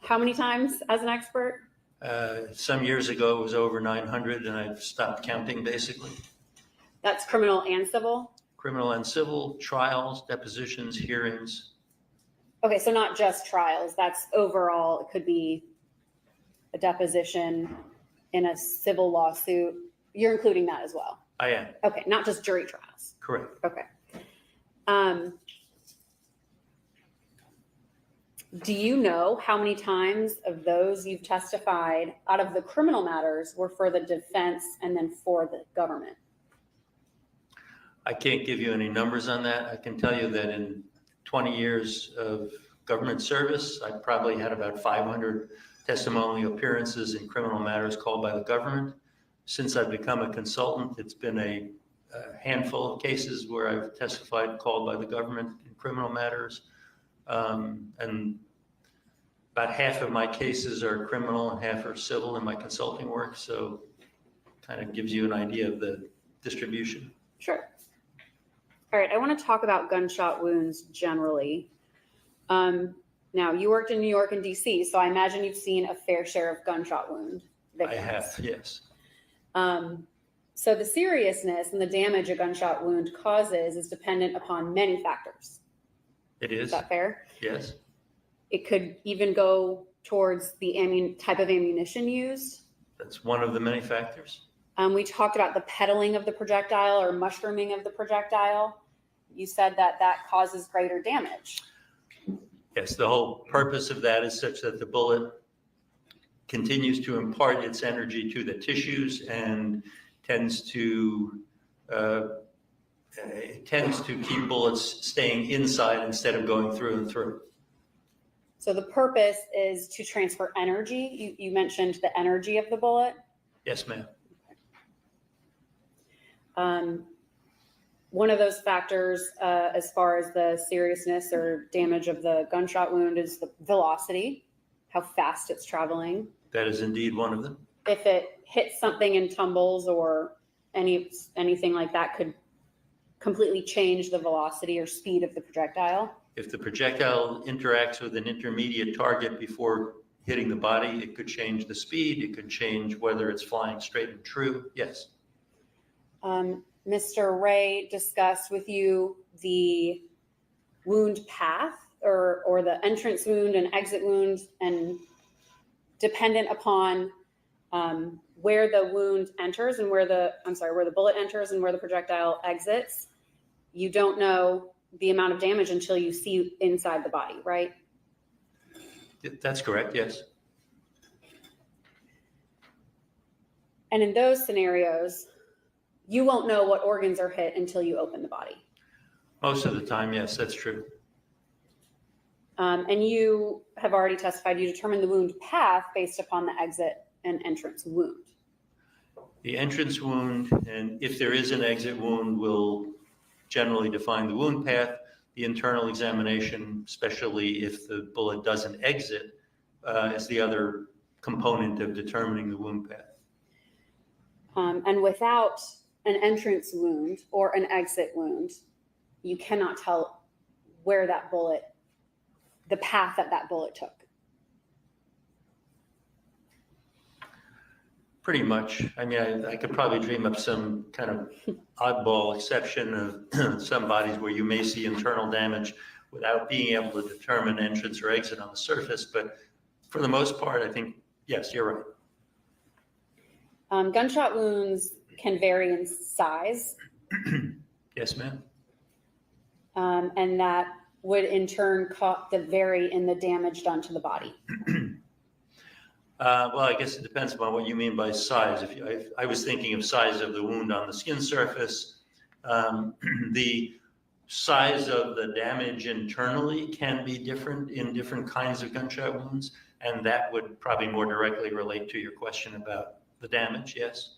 how many times as an expert? Some years ago, it was over 900, and I've stopped counting, basically. That's criminal and civil? Criminal and civil, trials, depositions, hearings. Okay, so not just trials. That's overall, it could be a deposition in a civil lawsuit. You're including that as well? I am. Okay, not just jury trials. Correct. Okay. Do you know how many times of those you've testified out of the criminal matters were for the defense and then for the government? I can't give you any numbers on that. I can tell you that in 20 years of government service, I probably had about 500 testimonial appearances in criminal matters called by the government. Since I've become a consultant, it's been a handful of cases where I've testified called by the government in criminal matters. And about half of my cases are criminal and half are civil in my consulting work. So kind of gives you an idea of the distribution. Sure. All right, I want to talk about gunshot wounds generally. Now, you worked in New York and DC, so I imagine you've seen a fair share of gunshot wound victims. I have, yes. So the seriousness and the damage a gunshot wound causes is dependent upon many factors. It Is is, that fair? yes. It could even go towards the type of ammunition used. That's one of the many factors. We talked about the pedaling of the projectile or mushrooming of the projectile. You said that that causes greater damage. Yes, the whole purpose of that is such that the bullet continues to impart its energy to the tissues and tends to keep bullets staying inside instead of going through and through. So the purpose is to transfer energy. You mentioned the energy of the bullet. Yes, ma'am. One of those factors, as far as the seriousness or damage of the gunshot wound, is the velocity, how fast it's traveling. That is indeed one of them. If it hits something and tumbles or anything like that, could completely change the velocity or speed of the projectile. If the projectile interacts with an intermediate target before hitting the body, it could change the speed. It could change whether it's flying straight and true. Yes. Mr. Ray discussed with you the wound path or the entrance wound and exit wound, and dependent upon where the wound enters and where the bullet enters and where the projectile exits, you don't know the amount of damage until you see inside the body, right? That's correct, yes. And in those scenarios, you won't know what organs are hit until you open the body. Most of the time, yes, that's true. And you have already testified, you determine the wound path based upon the exit and entrance wound. The entrance wound, and if there is an exit wound, will generally define the wound path. The internal examination, especially if the bullet doesn't exit, is the other component of determining the wound path. And without an entrance wound or an exit wound, you cannot tell where that bullet, the path that bullet took. Pretty much. I mean, I could probably dream up some kind of oddball exception of some bodies where you may see internal damage without being able to determine entrance or exit on the surface. But for the most part, I think, yes, you're right. Gunshot wounds can vary in size. Yes, ma'am. And that would in turn vary in the damage done to the body. Well, I guess it depends upon what you mean by size. If I was thinking of size of the wound on the skin surface, the size of the damage internally can be different in different kinds of gunshot wounds, and that would probably more directly relate to your question about the damage, yes?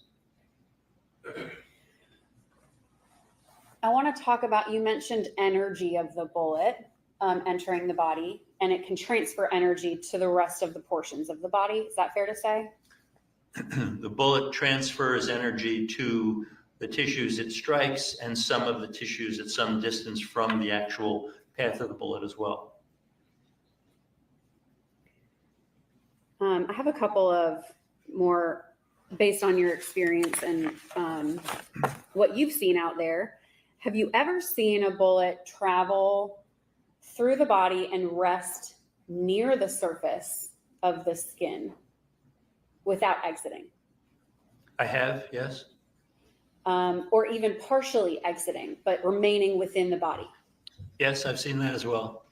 I want to talk about, you mentioned energy of the bullet entering the body, and it can transfer energy to the rest of the portions of the body. Is that fair to say? The bullet transfers energy to the tissues it strikes and some of the tissues at some distance from the actual path of the bullet as well. I have a couple of more based on your experience and what you've seen out there. Have you ever seen a bullet travel through the body and rest near the surface of the skin without exiting? I have, yes. Or even partially exiting, but remaining within the body? Yes, I've seen that as well.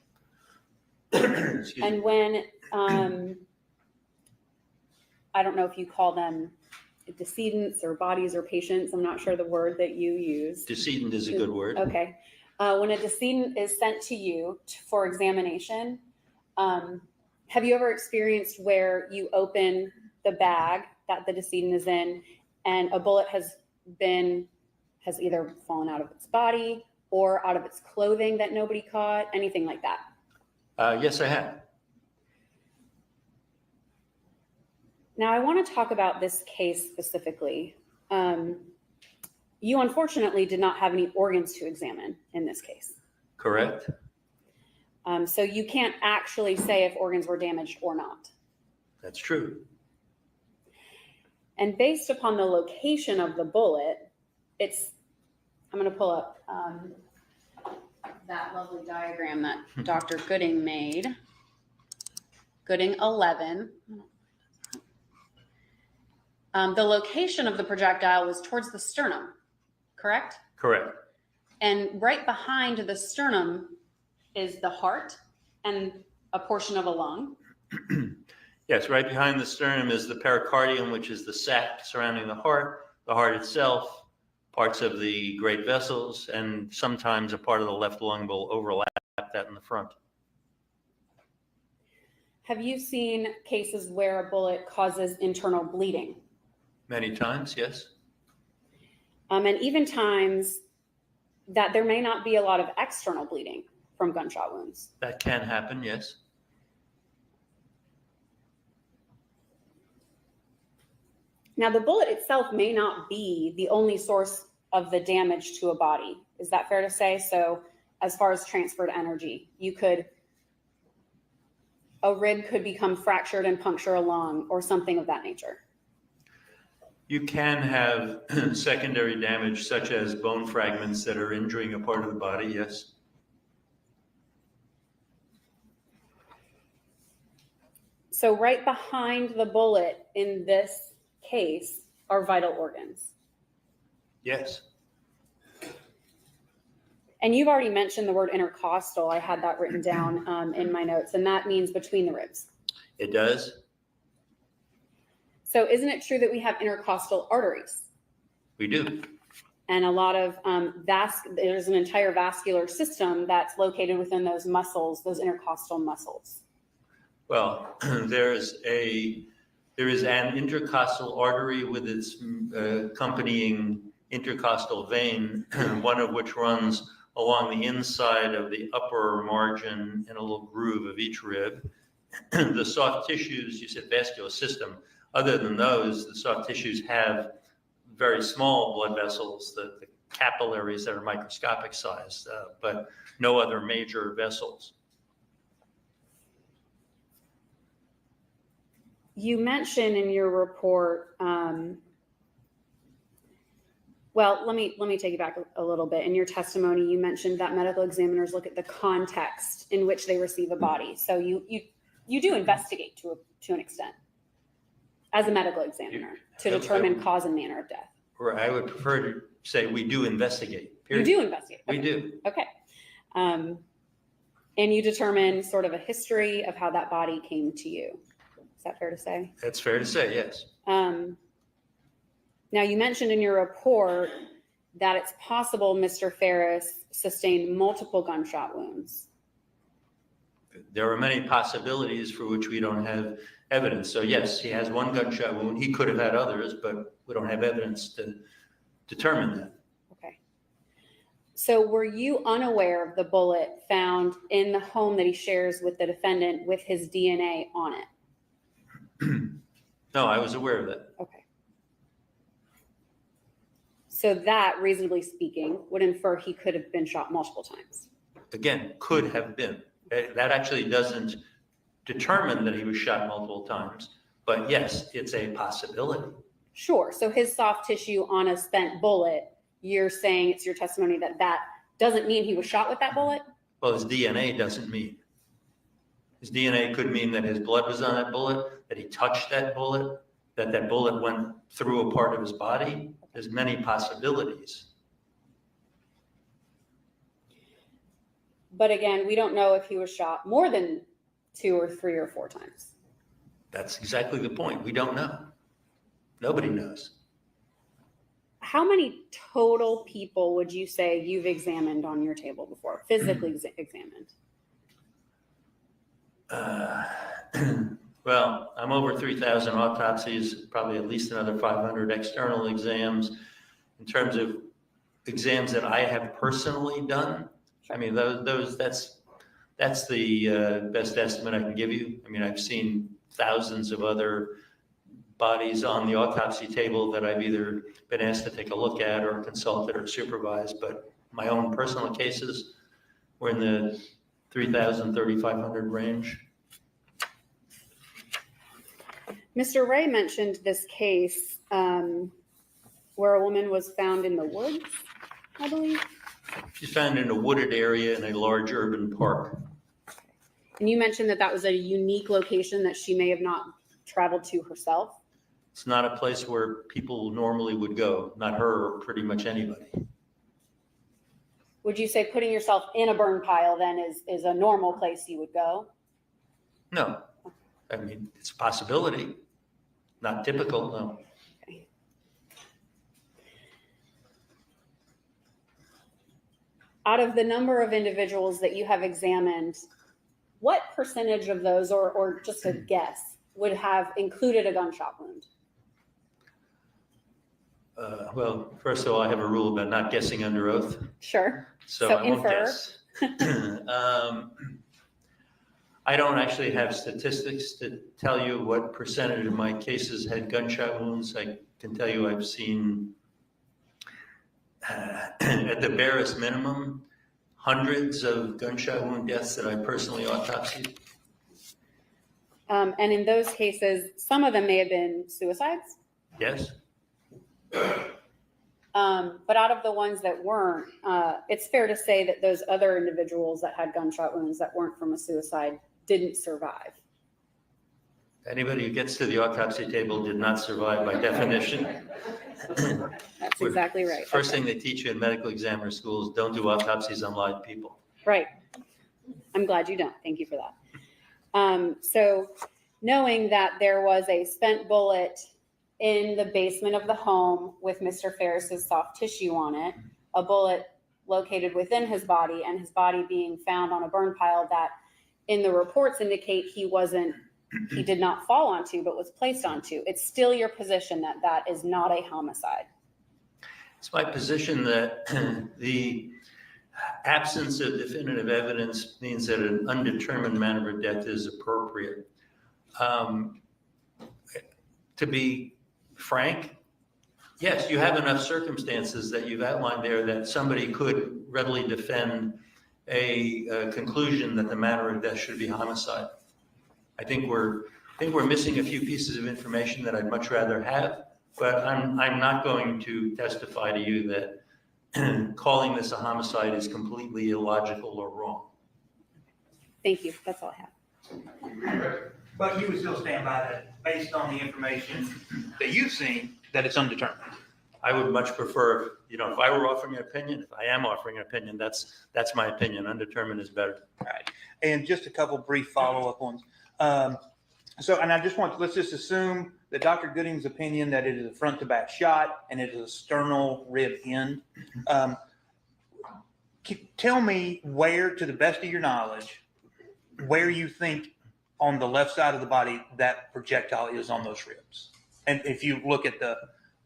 And when, I don't know if you call them decedents or bodies or patients, I'm not sure the word that you use. Decedent is a good word. Okay. When a decedent is sent to you for examination, have you ever experienced where you open the bag that the decedent is in and a bullet has either fallen out of its body or out of its clothing that nobody caught, anything like that? Yes, I have. Now, I want to talk about this case specifically. You unfortunately did not have any organs to examine in this case. Correct. So you can't actually say if organs were damaged or not. That's true. And based upon the location of the bullet, I'm going to pull up that lovely diagram that Dr. Gooding made. Gooding 11. The location of the projectile was towards the sternum, correct? Correct. And right behind the sternum is the heart and a portion of a lung. Yes, right behind the sternum is the pericardium, which is the sac surrounding the heart itself, parts of the great vessels, and sometimes a part of the left lung will overlap that in the front. Have you seen cases where a bullet causes internal bleeding? Many times, yes. And even times that there may not be a lot of external bleeding from gunshot wounds. That can happen, yes. Now, the bullet itself may not be the only source of the damage to a body. Is that fair to say? So as far as transferred energy, a rib could become fractured and puncture a lung or something of that nature. You can have secondary damage, such as bone fragments that are injuring a part of the body, yes. So right behind the bullet in this case are vital organs. Yes. And you've already mentioned the word intercostal. I had that written down in my notes, and that means between the ribs. It does. So isn't it true that we have intercostal arteries? We do. And a lot of there's an entire vascular system that's located within those muscles, those intercostal muscles. Well, there is an intercostal artery with its accompanying intercostal vein, one of which runs along the inside of the upper margin in a little groove of each rib. The soft tissues, you said vascular system. Other than those, the soft tissues have very small blood vessels, the capillaries that are microscopic sized, but no other major vessels. You mentioned in your report, well, let me take you back a little bit. In your testimony, you mentioned that medical examiners look at the context in which they receive a body. So you do investigate to an extent as a medical examiner to determine cause and manner of death. Or I would prefer to say we do investigate. Period. You do investigate. Okay. We do. Okay. And you determine sort of a history of how that body came to you. Is that fair to say? That's fair to say, yes. Now, you mentioned in your report that it's possible Mr. Ferris sustained multiple gunshot wounds. There are many possibilities for which we don't have evidence. So yes, he has one gunshot wound. He could have had others, but we don't have evidence to determine that. Okay. So were you unaware of the bullet found in the home that he shares with the defendant with his DNA on it? No, I was aware of that. Okay. So that, reasonably speaking, would infer he could have been shot multiple times. Again, could have been. That actually doesn't determine that he was shot multiple times, but yes, it's a possibility. Sure. So his soft tissue on a spent bullet, you're saying it's your testimony that that doesn't mean he was shot with that bullet? Well, his DNA doesn't mean. His DNA could mean that his blood was on that bullet, that he touched that bullet, that that bullet went through a part of his body. There's many possibilities. But again, we don't know if he was shot more than 2 or 3 or 4 times. That's exactly the point. We don't know. Nobody knows. How many total people would you say you've examined on your table before, physically examined? Well, I'm over 3,000 autopsies, probably at least another 500 external exams. In terms of exams that I have personally done, I mean, that's the best estimate I can give you. I mean, I've seen thousands of other bodies on the autopsy table that I've either been asked to take a look at or consulted or supervised, but my own personal cases were in the 3,000, 3,500 range. Mr. Ray mentioned this case where a woman was found in the woods, I believe. She's found in a wooded area in a large urban park. And you mentioned that that was a unique location that she may have not traveled to herself. It's not a place where people normally would go, not her or pretty much anybody. Would you say putting yourself in a burn pile then is a normal place you would go? No, I mean, it's a possibility, not typical, no. Okay. Out of the number of individuals that you have examined, what percentage of those, or just a guess, would have included a gunshot wound? Well, first of all, I have a rule about not guessing under oath, Sure. so So I won't infer. guess. I don't actually have statistics to tell you what percentage of my cases had gunshot wounds. I can tell you I've seen, at the barest minimum, hundreds of gunshot wound deaths that I personally autopsied. And in those cases, some of them may have been suicides. Yes, But out of the ones that weren't, it's fair to say that those other individuals that had gunshot wounds that weren't from a suicide didn't survive. anybody who gets to the autopsy table did not survive by definition. That's exactly right. First Okay. thing they teach you in medical examiner schools, don't do autopsies on live people. Right. I'm glad you don't. Thank you for that. So knowing that there was a spent bullet in the basement of the home with Mr. Ferris's soft tissue on it, a bullet located within his body, and his body being found on a burn pile that in the reports indicate he did not fall onto, but was placed onto. It's still your position that that is not a homicide. It's my position that the absence of definitive evidence means that an undetermined manner of death is appropriate. To be frank, yes, you have enough circumstances that you've outlined there that somebody could readily defend a conclusion that the manner of death should be homicide. I think we're missing a few pieces of information that I'd much rather have, but I'm not going to testify to you that calling this a homicide is completely illogical or wrong. Thank you. That's all I have. But you would still stand by that, based on the information that you've seen, that it's undetermined. I would much prefer, if I were offering an opinion, if I am offering an opinion, that's my opinion. Undetermined is better. All right. And just a couple brief follow-up ones. Let's just assume that Dr. Gooding's opinion that it is a front to back shot and it is a sternal rib end. Tell me where, to the best of your knowledge, where you think on the left side of the body that projectile is on those ribs. And if you look at the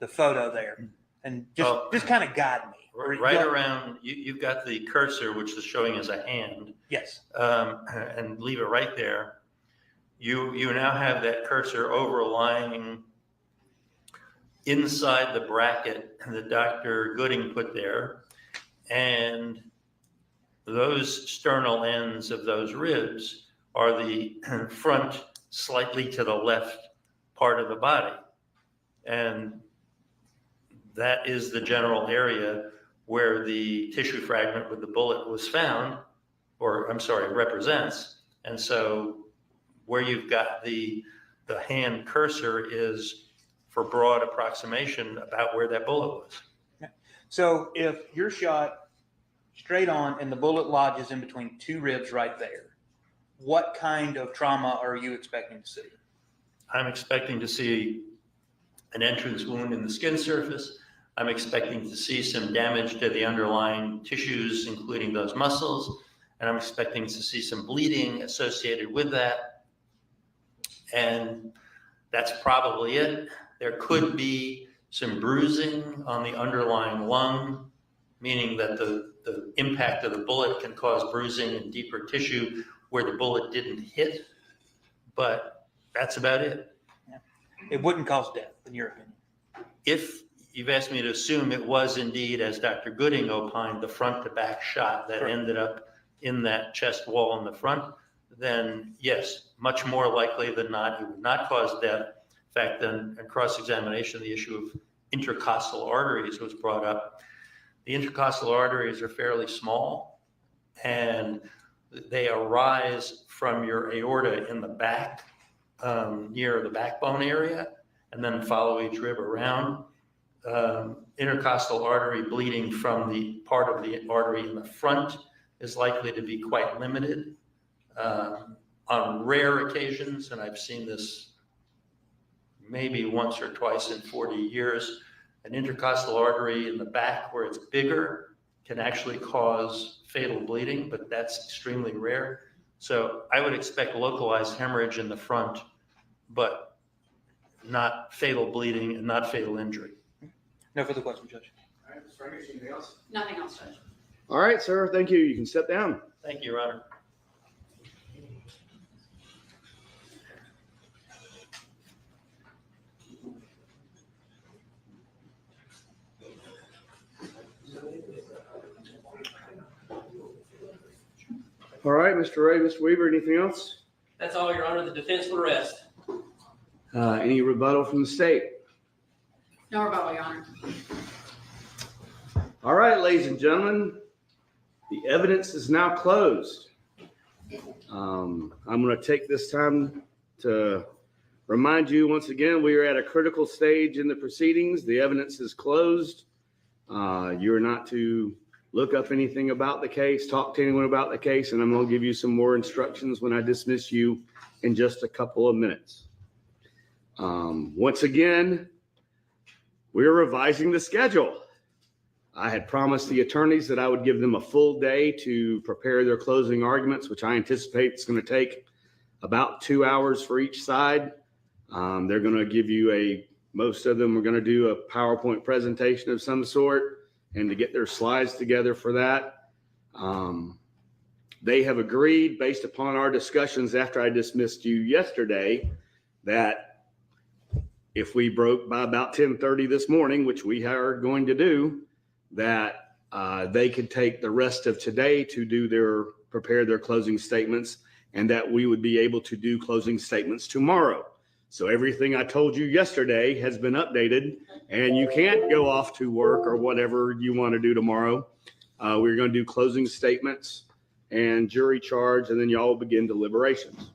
photo there, and just kind of guide me. Right around, you've got the cursor, which is showing as a hand. Yes. And leave it right there. You now have that cursor overlying inside the bracket that Dr. Gooding put there. And those sternal ends of those ribs are the front, slightly to the left part of the body. And that is the general area where the tissue fragment with the bullet was found, represents. And so where you've got the hand cursor is, for broad approximation, about where that bullet was. So if you're shot straight on and the bullet lodges in between two ribs right there, what kind of trauma are you expecting to see? I'm expecting to see an entrance wound in the skin surface. I'm expecting to see some damage to the underlying tissues, including those muscles. And I'm expecting to see some bleeding associated with that. And that's probably it. There could be some bruising on the underlying lung, meaning that the impact of the bullet can cause bruising in deeper tissue where the bullet didn't hit. But that's about it. It wouldn't cause death, in your opinion. If you've asked me to assume it was indeed, as Dr. Gooding opined, the front to back shot that ended up in that chest wall in the front, then yes, much more likely than not, it would not cause death. In fact, then in cross-examination, the issue of intercostal arteries was brought up. The intercostal arteries are fairly small, and they arise from your aorta in the back, near the backbone area, and then follow each rib around. Intercostal artery bleeding from the part of the artery in the front is likely to be quite limited. On rare occasions, and I've seen this maybe once or twice in 40 years, an intercostal artery in the back where it's bigger can actually cause fatal bleeding, but that's extremely rare. So I would expect localized hemorrhage in the front, but not fatal bleeding and not fatal injury. No further questions, Judge. All right, Ms. Frankish, anything else? Nothing else, Judge. All right, sir. Thank you. You can step down. Thank you, Your Honor. All right, Mr. Ray, Mr. Weaver, anything else? That's all, Your Honor. The defense will rest. Any rebuttal from the state? No rebuttal, Your Honor. All right, ladies and gentlemen, the evidence is now closed. I'm going to take this time to remind you once again, we are at a critical stage in the proceedings. The evidence is closed. You're not to look up anything about the case, talk to anyone about the case, and I'm going to give you some more instructions when I dismiss you in just a couple of minutes. Once again, we're revising the schedule. I had promised the attorneys that I would give them a full day to prepare their closing arguments, which I anticipate is going to take about 2 hours for each side. They're going to give you most of them are going to do a PowerPoint presentation of some sort, and to get their slides together for that. They have agreed, based upon our discussions after I dismissed you yesterday, that if we broke by about 10:30 this morning, which we are going to do, that they could take the rest of today to prepare their closing statements, and that we would be able to do closing statements tomorrow. So everything I told you yesterday has been updated, and you can't go off to work or whatever you want to do tomorrow. We're going to do closing statements and jury charge, and then y'all will begin deliberations.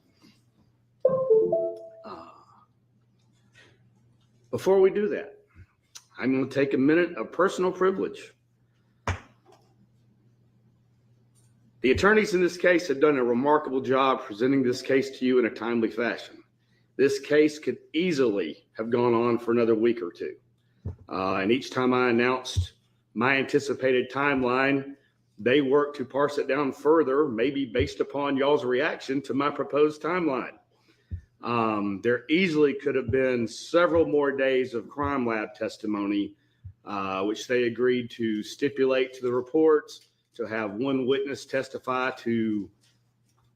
Before we do that, I'm going to take a minute of personal privilege. The attorneys in this case have done a remarkable job presenting this case to you in a timely fashion. This case could easily have gone on for another week or two. And each time I announced my anticipated timeline, they worked to parse it down further, maybe based upon y'all's reaction to my proposed timeline. There easily could have been several more days of crime lab testimony, which they agreed to stipulate to the reports, to have one witness testify to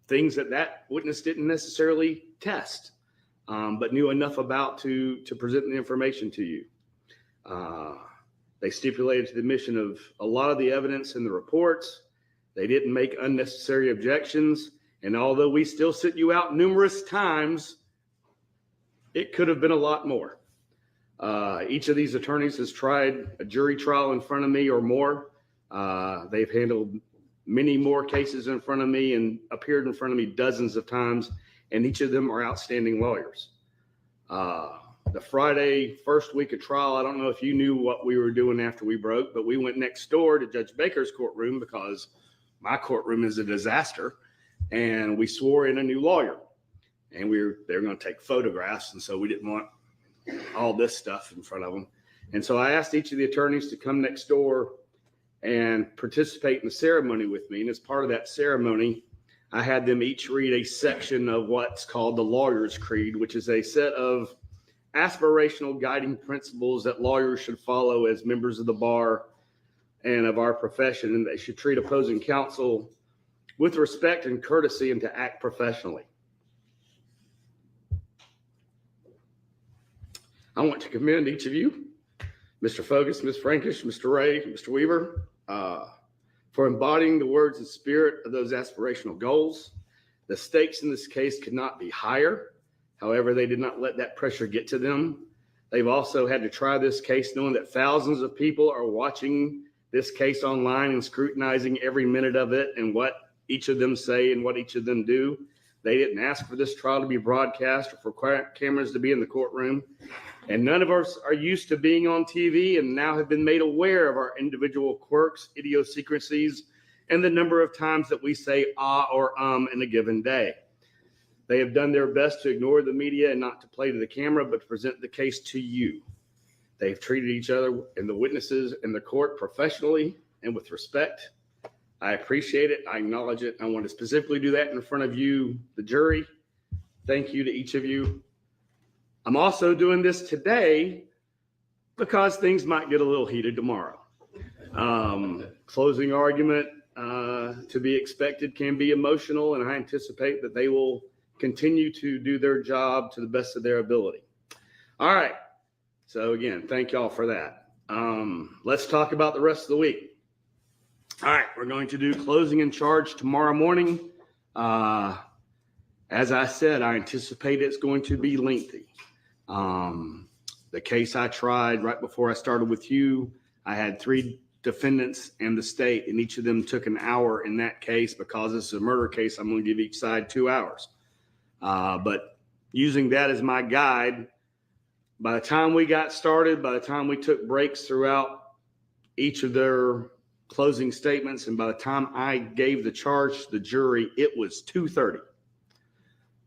things that witness didn't necessarily test, but knew enough about to present the information to you. They stipulated to the admission of a lot of the evidence in the reports. They didn't make unnecessary objections. And although we still sit you out numerous times, it could have been a lot more. Each of these attorneys has tried a jury trial in front of me or more. They've handled many more cases in front of me and appeared in front of me dozens of times, and each of them are outstanding lawyers. The Friday first week of trial, I don't know if you knew what we were doing after we broke, but we went next door to Judge Baker's courtroom because my courtroom is a disaster, and we swore in a new lawyer. And they're going to take photographs, and so we didn't want all this stuff in front of them. And so I asked each of the attorneys to come next door and participate in the ceremony with me. And as part of that ceremony, I had them each read a section of what's called the Lawyer's Creed, which is a set of aspirational guiding principles that lawyers should follow as members of the bar and of our profession. And they should treat opposing counsel with respect and courtesy, and to act professionally. I want to commend each of you, Mr. Fogus, Ms. Frankish, Mr. Ray, Mr. Weaver, for embodying the words and spirit of those aspirational goals. The stakes in this case could not be higher. However, they did not let that pressure get to them. They've also had to try this case knowing that thousands of people are watching this case online and scrutinizing every minute of it and what each of them say and what each of them do. They didn't ask for this trial to be broadcast or for cameras to be in the courtroom. And none of us are used to being on TV and now have been made aware of our individual quirks, idiosyncrasies, and the number of times that we say or in a given day. They have done their best to ignore the media and not to play to the camera, but to present the case to you. They've treated each other and the witnesses in the court professionally and with respect. I appreciate it. I acknowledge it. I want to specifically do that in front of you, the jury. Thank you to each of you. I'm also doing this today because things might get a little heated tomorrow. Closing argument to be expected can be emotional, and I anticipate that they will continue to do their job to the best of their ability. All right. So again, thank y'all for that. Let's talk about the rest of the week. All right, we're going to do closing and charge tomorrow morning. As I said, I anticipate it's going to be lengthy. The case I tried right before I started with you, I had 3 defendants and the state, and each of them took an hour in that case. Because this is a murder case, I'm going to give each side 2 hours. But using that as my guide, by the time we got started, by the time we took breaks throughout each of their closing statements, and by the time I gave the charge to the jury, it was 2:30.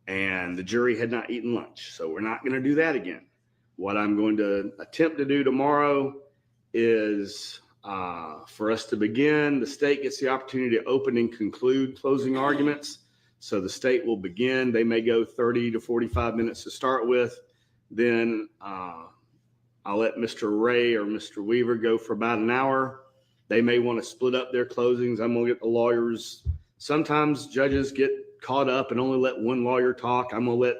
And the jury had not eaten lunch. So we're not going to do that again. What I'm going to attempt to do tomorrow is for us to begin. The state gets the opportunity to open and conclude closing arguments. So the state will begin. They may go 30 to 45 minutes to start with. Then I'll let Mr. Ray or Mr. Weaver go for about an hour. They may want to split up their closings. I'm going to get the lawyers. Sometimes judges get caught up and only let one lawyer talk. I'm going to let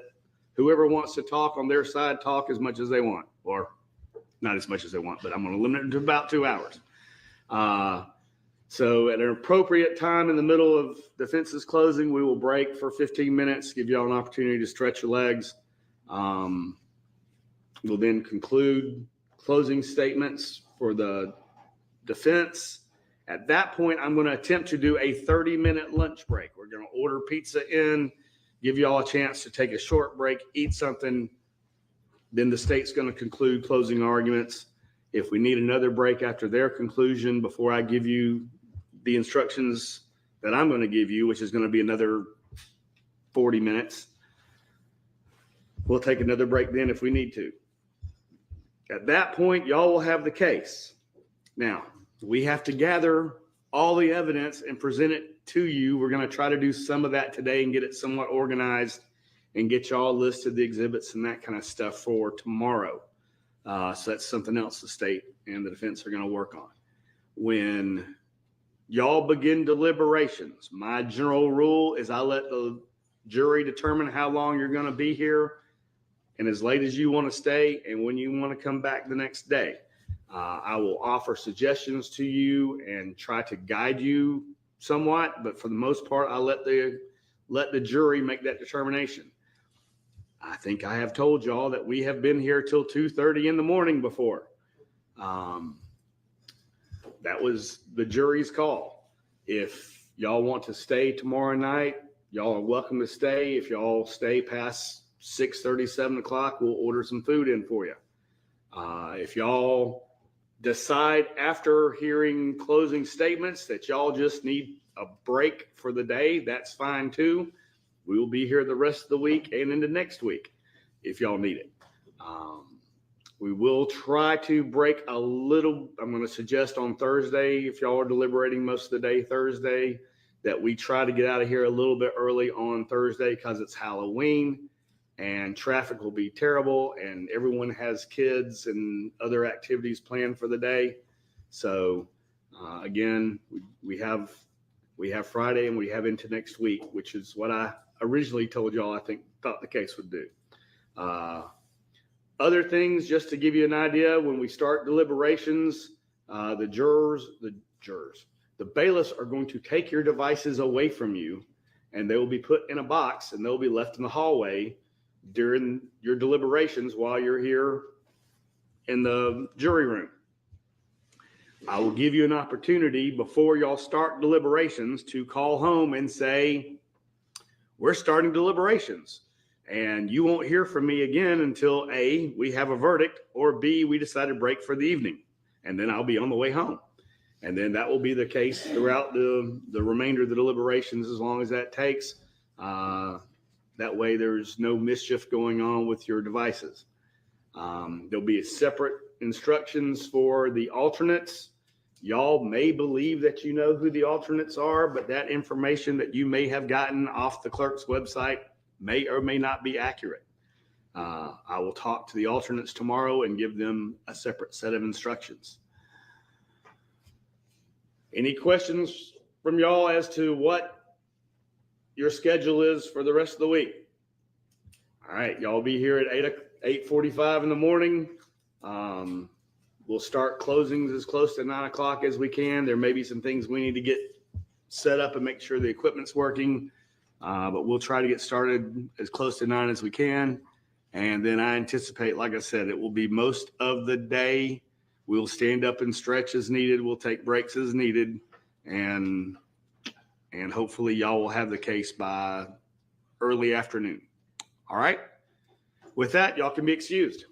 whoever wants to talk on their side talk as much as they want, or not as much as they want, but I'm going to limit it to about 2 hours. So at an appropriate time in the middle of defense's closing, we will break for 15 minutes, give y'all an opportunity to stretch your legs. We'll then conclude closing statements for the defense. At that point, I'm going to attempt to do a 30-minute lunch break. We're going to order pizza in, give you all a chance to take a short break, eat something. Then the state's going to conclude closing arguments. If we need another break after their conclusion before I give you the instructions that I'm going to give you, which is going to be another 40 minutes, we'll take another break then if we need to. At that point, y'all will have the case. Now, we have to gather all the evidence and present it to you. We're going to try to do some of that today and get it somewhat organized and get y'all listed the exhibits and that kind of stuff for tomorrow. So that's something else the state and the defense are going to work on. When y'all begin deliberations, my general rule is I let the jury determine how long you're going to be here and as late as you want to stay and when you want to come back the next day. I will offer suggestions to you and try to guide you somewhat, but for the most part, I let the jury make that determination. I think I have told y'all that we have been here till 2:30 in the morning before. That was the jury's call. If y'all want to stay tomorrow night, y'all are welcome to stay. If y'all stay past 6:30, 7 o'clock, we'll order some food in for you. If y'all decide after hearing closing statements that y'all just need a break for the day, that's fine too. We will be here the rest of the week and into next week if y'all need it. We will try to break a little. I'm going to suggest on Thursday, if y'all are deliberating most of the day Thursday, that we try to get out of here a little bit early on Thursday because it's Halloween and traffic will be terrible and everyone has kids and other activities planned for the day. So again, we have Friday and we have into next week, which is what I originally told y'all thought the case would do. Other things, just to give you an idea, when we start deliberations, the bailiffs are going to take your devices away from you and they will be put in a box and they'll be left in the hallway during your deliberations while you're here in the jury room. I will give you an opportunity before y'all start deliberations to call home and say, we're starting deliberations. And you won't hear from me again until A, we have a verdict, or B, we decide to break for the evening. And then I'll be on the way home. And then that will be the case throughout the remainder of the deliberations as long as that takes. That way there's no mischief going on with your devices. There'll be separate instructions for the alternates. Y'all may believe that you know who the alternates are, but that information that you may have gotten off the clerk's website may or may not be accurate. I will talk to the alternates tomorrow and give them a separate set of instructions. Any questions from y'all as to what your schedule is for the rest of the week? All right, y'all be here at 8:45 in the morning. We'll start closings as close to 9 o'clock as we can. There may be some things we need to get set up and make sure the equipment's working, but we'll try to get started as close to 9 as we can. And then I anticipate, like I said, it will be most of the day. We'll stand up and stretch as needed. We'll take breaks as needed. And hopefully y'all will have the case by early afternoon. All right. With that, y'all can be excused.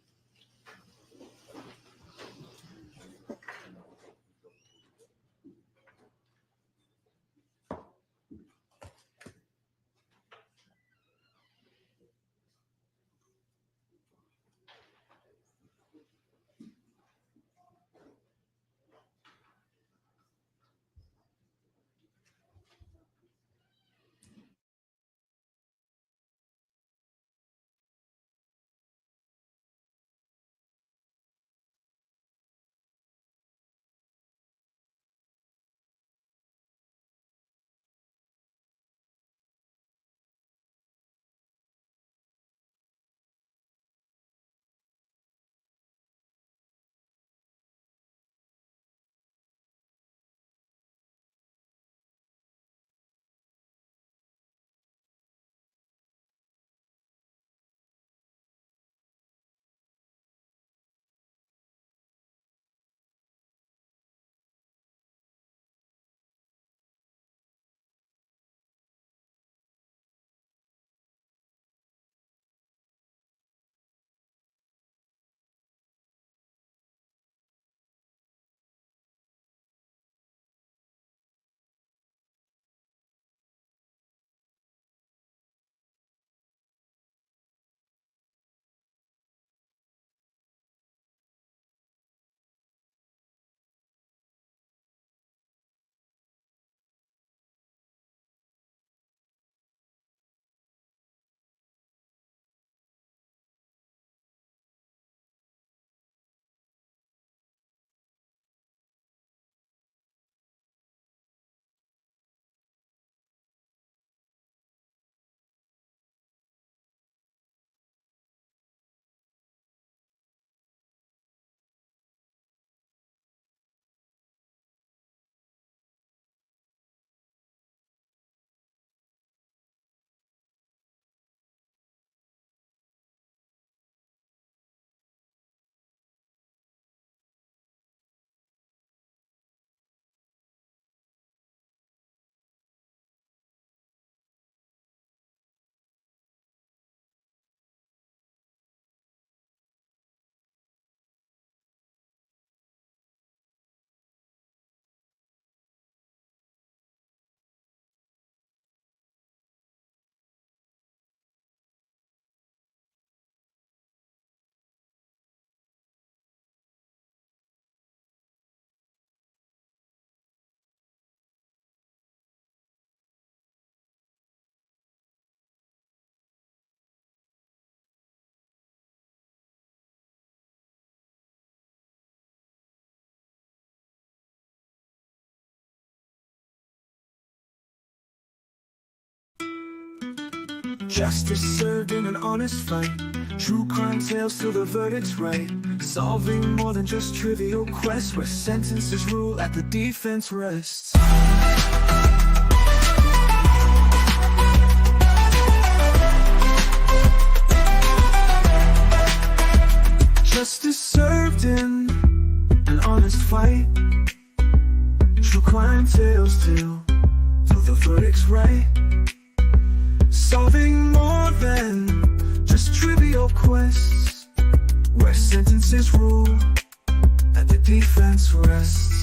Justice served in an honest fight. True crime tales till the verdict's right. Solving more than just trivial quests, where sentences rule at the defense rests. Justice served in an honest fight. crime tales till the verdict's right. Solving more than just trivial quests, where sentences rule and the defense rests.